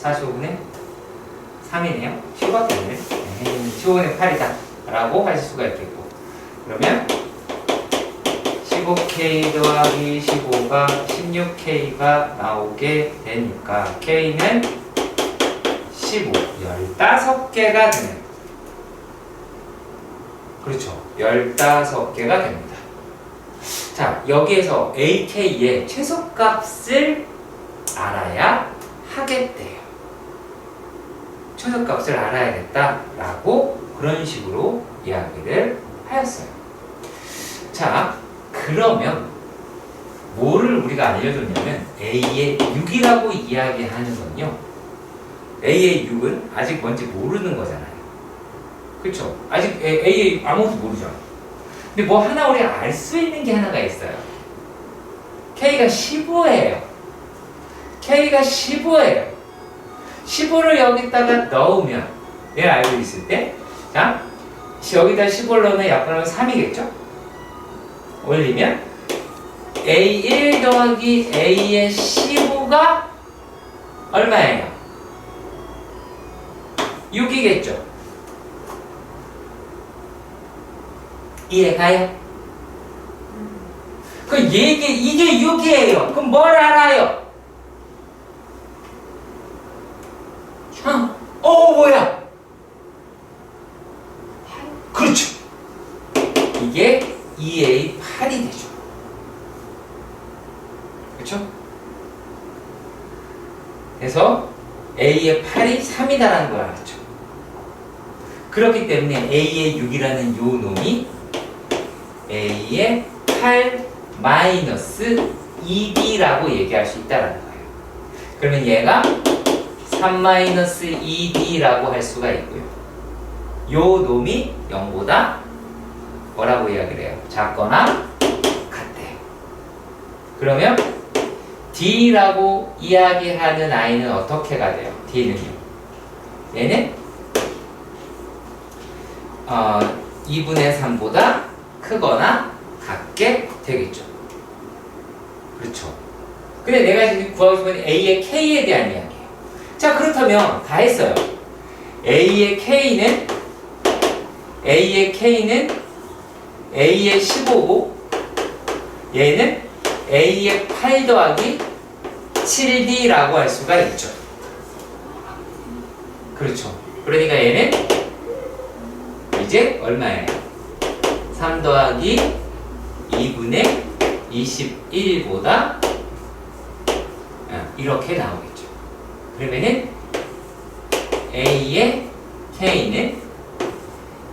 45분의 3이네요. 15가 되네. 15분의 8이다 라고 할 수가 있겠고, 그러면 15K 더하기 15가 16K가 나오게 되니까 K는 15, 15개가 되네요. 그렇죠. 15개가 됩니다. 자, 여기에서 AK의 최소값을 알아야 하겠대요. 최소값을 알아야겠다라고 그런 식으로 이야기를 하였어요. 자, 그러면 뭐를 우리가 알려줬냐면 A의 6이라고 이야기하는 건요, A의 6은 아직 뭔지 모르는 거잖아요. 그렇죠? 아직 A의 아무것도 모르죠. 근데 뭐 하나 우리가 알 수 있는 게 하나가 있어요. K가 15예요. K가 15예요. 15를 여기다가 넣으면, 얘를 알고 있을 때, 자, 여기다 15를 넣으면 약분하면 3이겠죠? 올리면 A1 더하기 A의 15가 얼마예요? 6이겠죠? 이해가요? 이게 6이에요. 그럼 뭘 알아요? 뭐야? 그렇죠. 이게 2A 8이 되죠. 그렇죠? 그래서 A의 8이 3이다라는 걸 알았죠. 그렇기 때문에 A의 6이라는 요 놈이 A의 8 마이너스 2B라고 얘기할 수 있다는 거예요. 그러면 얘가 3 마이너스 2B라고 할 수가 있고요. 요 놈이 0보다 뭐라고 이야기를 해요? 작거나 같대요. 그러면 D라고 이야기하는 아이는 어떻게 가 돼요? D는요. 얘는 2분의 3보다 크거나 같게 되겠죠. 그렇죠. 근데 내가 지금 구하고 싶은 A의 K에 대한 이야기예요. 자, 그렇다면 다 했어요. A의 K는 A의 15고 얘는 A의 8 더하기 7B라고 할 수가 있죠. 그렇죠. 그러니까 얘는 이제 얼마예요? 3 더하기 2분의 21보다 이렇게 나오겠죠. 그러면은 A의 K는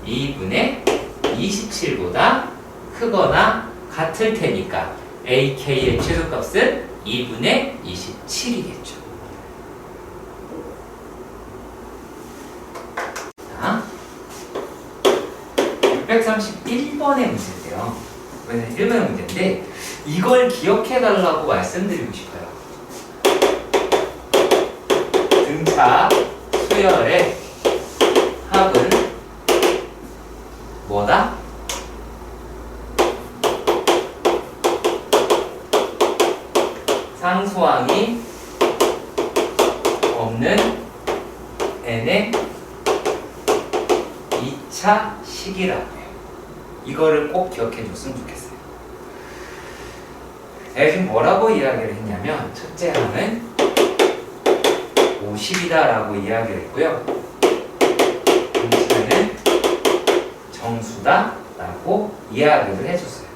2분의 27보다 크거나 같을 테니까 AK의 최소값은 2분의 27이겠죠. 자, 631번의 문제인데요. 이번에는 1번의 문제인데 이걸 기억해달라고 말씀드리고 싶어요. 등차 수열의 합은 뭐다? 상수항이 없는 n의 2차 식이라고 해요. 이거를 꼭 기억해 줬으면 좋겠어요. 내가 지금 뭐라고 이야기를 했냐면 첫째 항은 50이다 라고 이야기를 했고요. 둘째는 정수다 라고 이야기를 해줬어요.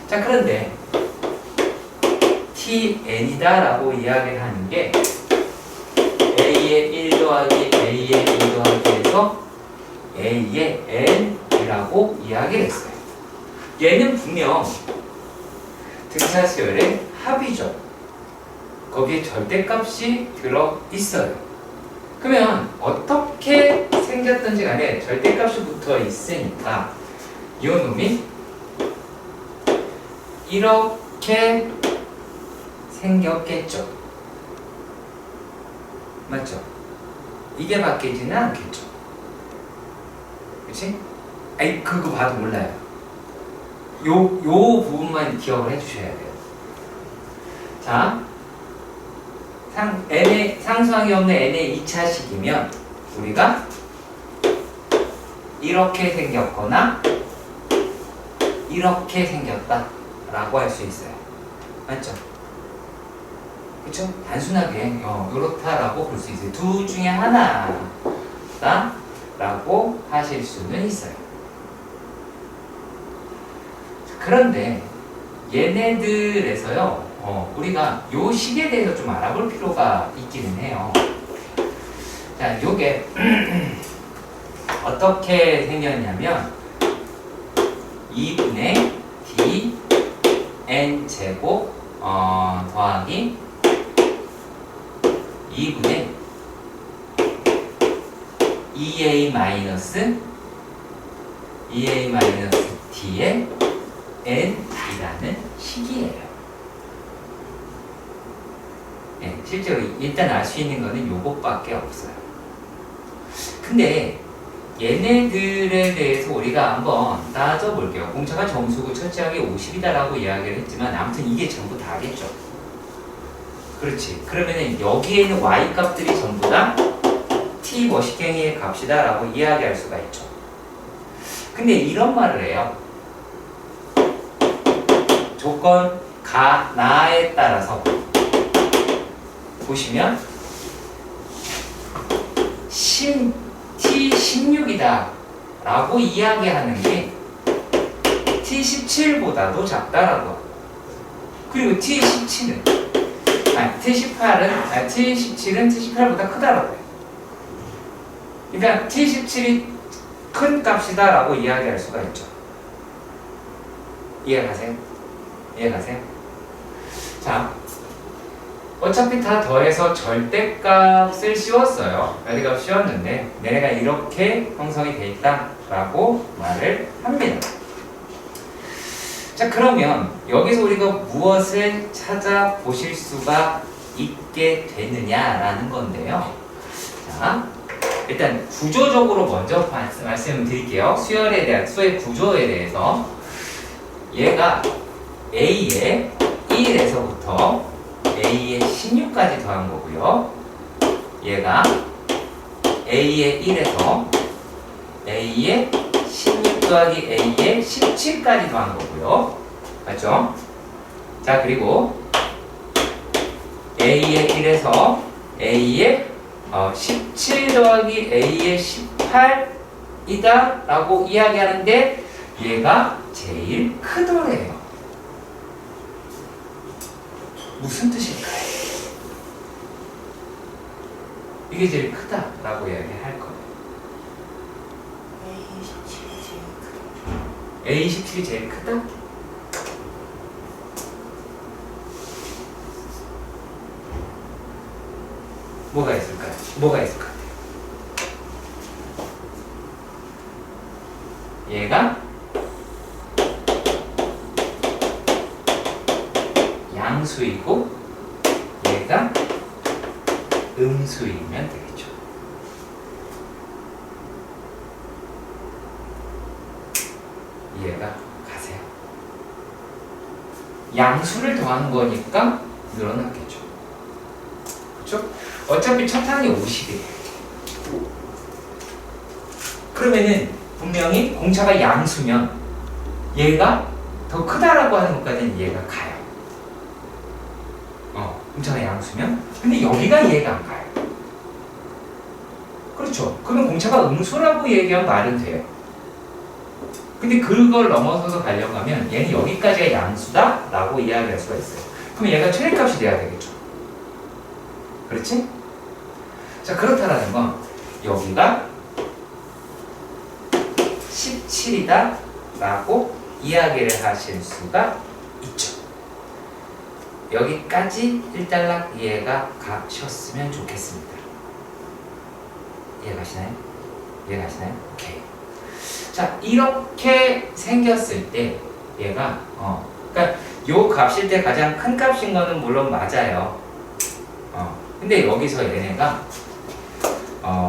자, 그런데 tn이다 라고 이야기를 하는 게 a의 1 더하기 a의 2 더하기에서 a의 n이라고 이야기를 했어요. 얘는 분명 등차수열의 합이죠. 거기에 절대값이 들어있어요. 그러면 어떻게 생겼든지 간에 절대값이 붙어 있으니까 이 놈이 이렇게 생겼겠죠. 맞죠? 이게 바뀌지는 않겠죠. 그치? 아니, 그거 봐도 몰라요. 요 부분만 기억을 해주셔야 돼요. 자, 상수항이 없는 n의 2차식이면 우리가 이렇게 생겼거나 이렇게 생겼다 라고 할 수 있어요. 맞죠? 그쵸? 단순하게 이렇다라고 볼 수 있어요. 둘 중에 하나다 라고 하실 수는 있어요. 그런데 얘네들에서요 우리가 요 식에 대해서 좀 알아볼 필요가 있기는 해요. 자, 요게 어떻게 생겼냐면 2분의 d n 제곱 더하기 2분의 2a 마이너스 d의 n이라는 식이에요. 네, 실제로 일단 알 수 있는 거는 요것밖에 없어요. 근데 얘네들에 대해서 우리가 한번 따져볼게요. 공차가 정수고 첫째항이 50이다 라고 이야기를 했지만 아무튼 이게 전부 다겠죠. 그렇지. 그러면은 여기에는 y 값들이 전부 다 t 머시갱이의 값이다 라고 이야기할 수가 있죠. 근데 이런 말을 해요. 조건 나에 따라서 보시면 T16이다 라고 이야기하는 게 T17보다도 작다라고. 그리고 T17은 T17은 T18보다 크다라고 해요. 그러니까 T17이 큰 값이다 라고 이야기할 수가 있죠. 이해가세요? 자, 어차피 다 더해서 절대값을 씌웠어요. 절대값 씌웠는데 얘네가 이렇게 형성이 돼 있다 라고 말을 합니다. 자, 그러면 여기서 우리가 무엇을 찾아보실 수가 있게 되느냐라는 건데요. 자, 일단 구조적으로 먼저 말씀을 드릴게요. 수열에 대한 수의 구조에 대해서 얘가 A의 1에서부터 A의 16까지 더한 거고요. 얘가 A의 1에서 A의 16 더하기 A의 17까지 더한 거고요. 맞죠? 자, 그리고 A의 1에서 A의 17 더하기 A의 18이다 라고 이야기하는데 얘가 제일 크더래요. 무슨 뜻일까요? 이게 제일 크다라고 이야기할 거예요. A17이 제일 크다? 뭐가 있을까요? 뭐가 있을 것 같아요? 얘가 양수이고 얘가 음수이면 되겠죠. 이해가 가세요? 양수를 더하는 거니까 늘어났겠죠. 그렇죠? 어차피 첫 항이 50이에요. 그러면은 분명히 공차가 양수면 얘가 더 크다라고 하는 것까지는 이해가 가요. 공차가 양수면. 근데 여기가 이해가 안 가요. 그렇죠. 그러면 공차가 음수라고 얘기하면 말은 돼요. 근데 그걸 넘어서서 가려고 하면 얘는 여기까지가 양수다 라고 이야기할 수가 있어요. 그럼 얘가 최대값이 돼야 되겠죠. 그렇지? 자, 그렇다라는 건 여기가 17이다 라고 이야기를 하실 수가 있죠. 여기까지 일단락 이해가 가셨으면 좋겠습니다. 이해가시나요? 이해가시나요? 오케이. 자, 이렇게 생겼을 때 얘가 그러니까 요 값일 때 가장 큰 값인 거는 물론 맞아요. 근데 여기서 얘네가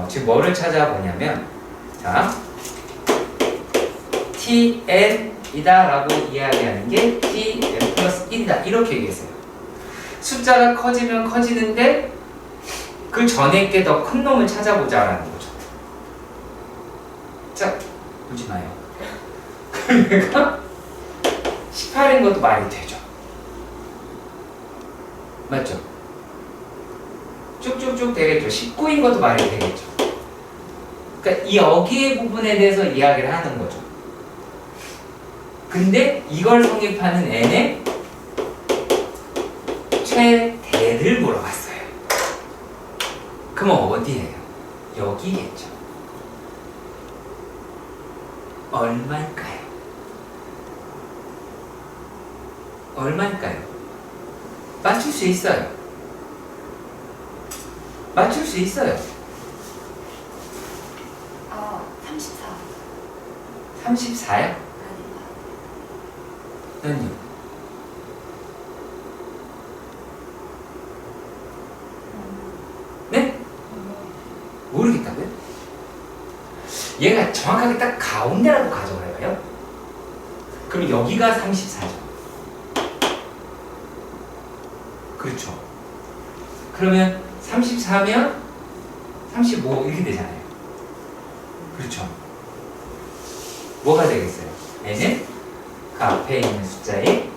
지금 뭐를 찾아보냐면 자, tn이다 라고 이야기하는 게 tn 플러스 1이다 이렇게 얘기했어요. 숫자가 커지면 커지는데 그 전에 게 더 큰 놈을 찾아보자라는 거죠. 자, 보지 마요. 그러니까 18인 것도 말이 되죠. 맞죠? 쭉쭉쭉 되겠죠. 19인 것도 말이 되겠죠. 그러니까 이 여기의 부분에 대해서 이야기를 하는 거죠. 근데 이걸 성립하는 n의 최대를 물어봤어요. 그럼 어디예요? 여기겠죠. 얼마일까요? 얼마일까요? 맞출 수 있어요. 맞출 수 있어요. 34. 34요? 아니다. 아니요. 네? 모르겠다고요? 얘가 정확하게 딱 가운데라고 가정을 해봐요. 그럼 여기가 34죠. 그렇죠. 그러면 34면 35 이렇게 되잖아요. 그렇죠. 뭐가 되겠어요? n은 그 앞에 있는 숫자에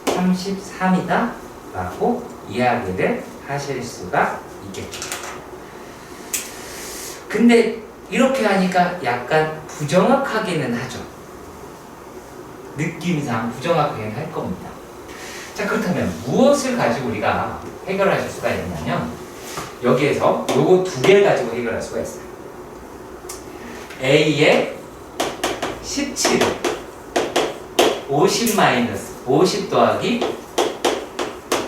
33이다 라고 이야기를 하실 수가 있겠죠. 근데 이렇게 하니까 약간 부정확하기는 하죠. 느낌상 부정확하긴 할 겁니다. 자, 그렇다면 무엇을 가지고 우리가 해결하실 수가 있냐면 여기에서 요거 두 개를 가지고 해결할 수가 있어요. A의 17을 50 더하기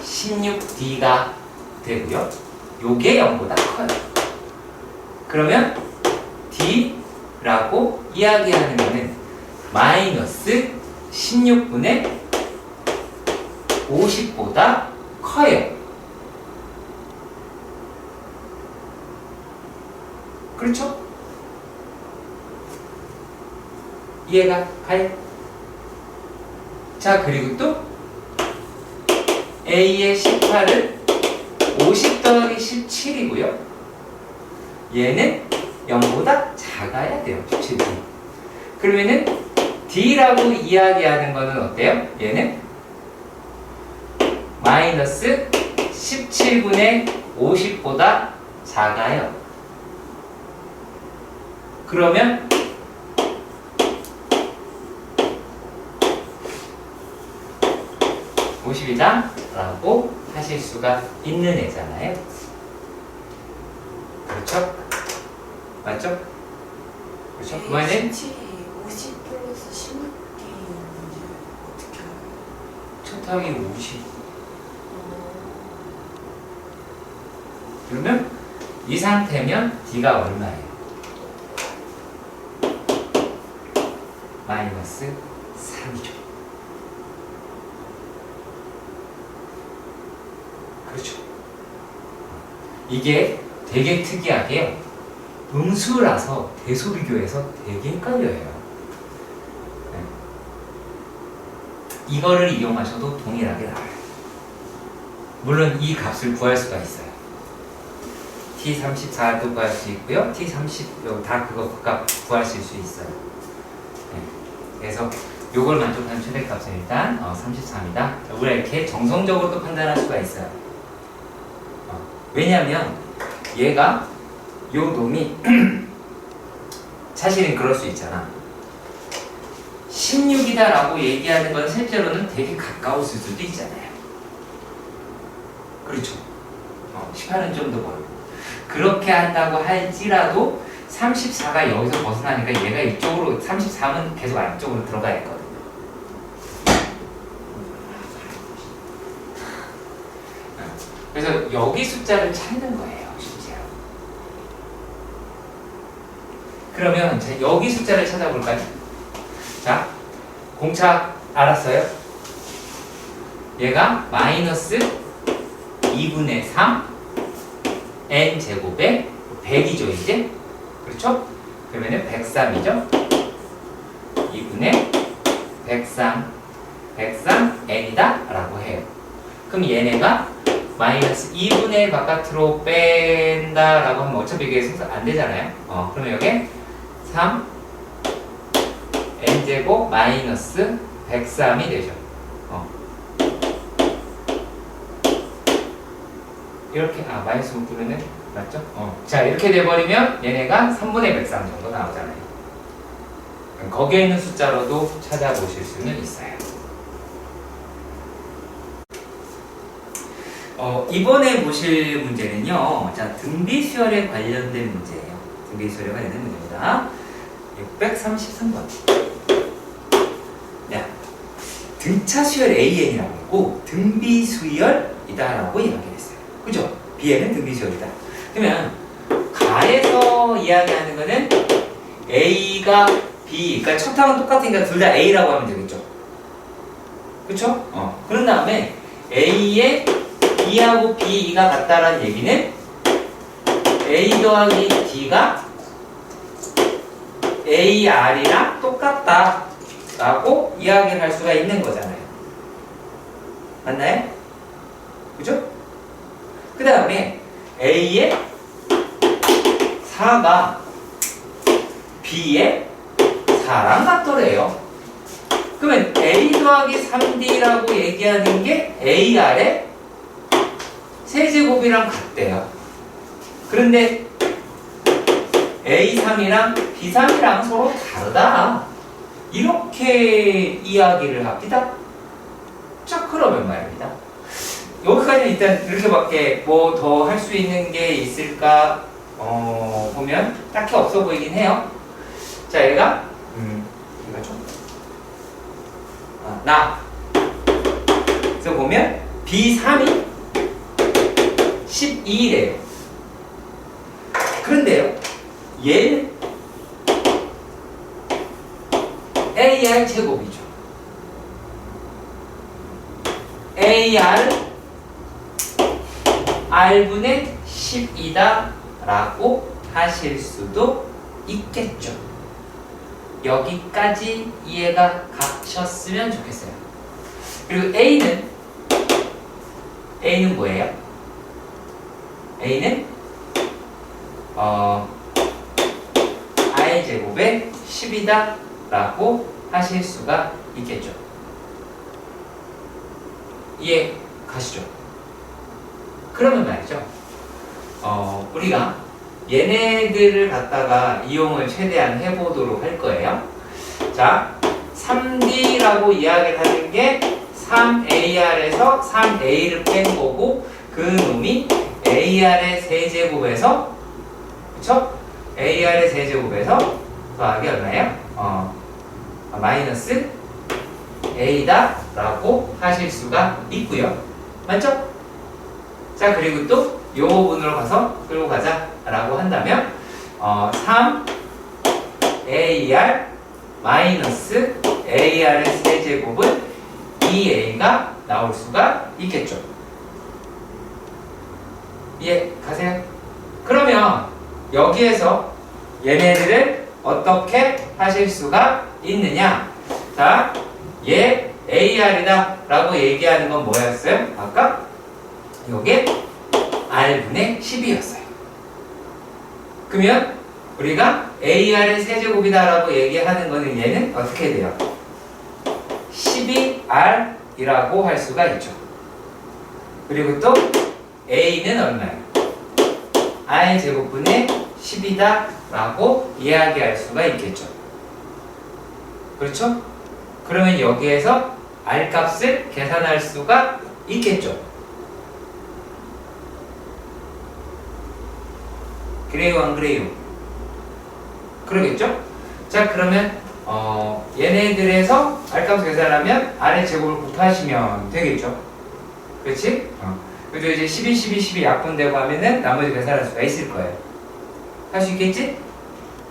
16D가 되고요. 요게 0보다 커요. 그러면 D라고 이야기하는 거는 마이너스 16분의 50보다 커요. 그렇죠? 이해가 가요? 자, 그리고 또 A의 18은 50 더하기 17이고요. 얘는 0보다 작아야 돼요. 17이. 그러면은 D라고 이야기하는 거는 어때요? 얘는 마이너스 17분의 50보다 작아요. 그러면 50이다 라고 하실 수가 있는 애잖아요. 그렇죠? 맞죠? 그렇죠? 그 말은 17이 50 플러스 16개였는지 어떻게 알아요? 첫 더하기 50. 그러면 이 상태면 D가 얼마예요? 마이너스 3이죠. 그렇죠. 이게 되게 특이하게요. 음수라서 대소 비교해서 되게 헷갈려요. 네. 이거를 이용하셔도 동일하게 나와요. 물론 이 값을 구할 수가 있어요. T34도 구할 수 있고요. T30 다 그거 값 구하실 수 있어요. 네. 그래서 요걸 만족하는 최대값은 일단 33이다. 우리가 이렇게 정성적으로 또 판단할 수가 있어요. 왜냐면 얘가 요 놈이 사실은 그럴 수 있잖아. 16이다 라고 얘기하는 건 실제로는 되게 가까웠을 수도 있잖아요. 그렇죠. 18은 좀 더 멀고. 그렇게 한다고 할지라도 34가 여기서 벗어나니까 얘가 이쪽으로 33은 계속 안쪽으로 들어가야 했거든요. 그래서 여기 숫자를 찾는 거예요, 실제로. 그러면 여기 숫자를 찾아볼까요? 자, 공차 알았어요? 얘가 마이너스 2분의 3 n 제곱에 100이죠, 이제? 그렇죠? 그러면은 103이죠? 2분의 103 n이다 라고 해요. 그럼 얘네가 마이너스 2분의 1 바깥으로 뺀다 라고 하면 어차피 이게 순서 안 되잖아요. 그러면 여기 3 n제곱 마이너스 103이 되죠. 이렇게 마이너스 묶으면은 맞죠? 자, 이렇게 돼버리면 얘네가 3분의 103 정도 나오잖아요. 거기에 있는 숫자로도 찾아보실 수는 있어요. 이번에 보실 문제는요. 자, 등비수열에 관련된 문제예요. 등비수열에 관련된 문제입니다. 633번. 네. 등차 수열 AN이라고 했고 등비수열이다라고 이야기했어요. 그죠? B에는 등비수열이다. 그러면 가에서 이야기하는 거는 A가 B, 그러니까 첫 항은 똑같으니까 둘 다 A라고 하면 되겠죠. 그쵸? 그런 다음에 A에 B하고 B가 같다라는 얘기는 A 더하기 D가 AR이랑 똑같다라고 이야기를 할 수가 있는 거잖아요. 맞나요? 그죠? 그 다음에 A의 4가 B의 4랑 같더래요. 그러면 A 더하기 3D라고 얘기하는 게 AR의 세제곱이랑 같대요. 그런데 A3이랑 B3이랑 서로 다르다. 이렇게 이야기를 합니다. 자, 그러면 말입니다. 여기까지는 일단 이렇게밖에 뭐 더 할 수 있는 게 있을까 보면 딱히 없어 보이긴 해요. 자, 얘가 얘가 좀 그래서 보면 B3이 12래요. 그런데요, 얘는 AR 제곱이죠. AR R분의 10이다 라고 하실 수도 있겠죠. 여기까지 이해가 가셨으면 좋겠어요. 그리고 A는 뭐예요? A는 i제곱의 10이다 라고 하실 수가 있겠죠. 이해 가시죠? 그러면 말이죠. 우리가 얘네들을 갖다가 이용을 최대한 해보도록 할 거예요. 자, 3D라고 이야기를 하는 게 3AR에서 3A를 뺀 거고 그 놈이 AR의 세제곱에서 그쵸? AR의 세제곱에서 더하기 얼마예요? 마이너스 A다 라고 하실 수가 있고요. 맞죠? 자, 그리고 또 요 부분으로 가서 끌고 가자 라고 한다면 3AR 마이너스 AR의 세제곱은 2A가 나올 수가 있겠죠. 이해 가세요? 그러면 여기에서 얘네들을 어떻게 하실 수가 있느냐? 자, 얘 AR이다 라고 얘기하는 건 뭐였어요? 아까 요게 R분의 10이었어요. 그러면 우리가 AR의 세제곱이다 라고 얘기하는 거는 얘는 어떻게 돼요? 12R이라고 할 수가 있죠. 그리고 또 A는 얼마예요? R제곱분의 10이다 라고 이야기할 수가 있겠죠. 그렇죠? 그러면 여기에서 R 값을 계산할 수가 있겠죠. 그래요, 안 그래요? 그러겠죠? 자, 그러면 얘네들에서 R 값을 계산하면 R의 제곱을 곱하시면 되겠죠. 그렇지? 그리고 이제 12, 12, 12 약분되고 하면은 나머지 계산할 수가 있을 거예요. 할 수 있겠지?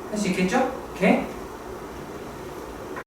할 수 있겠죠? 오케이?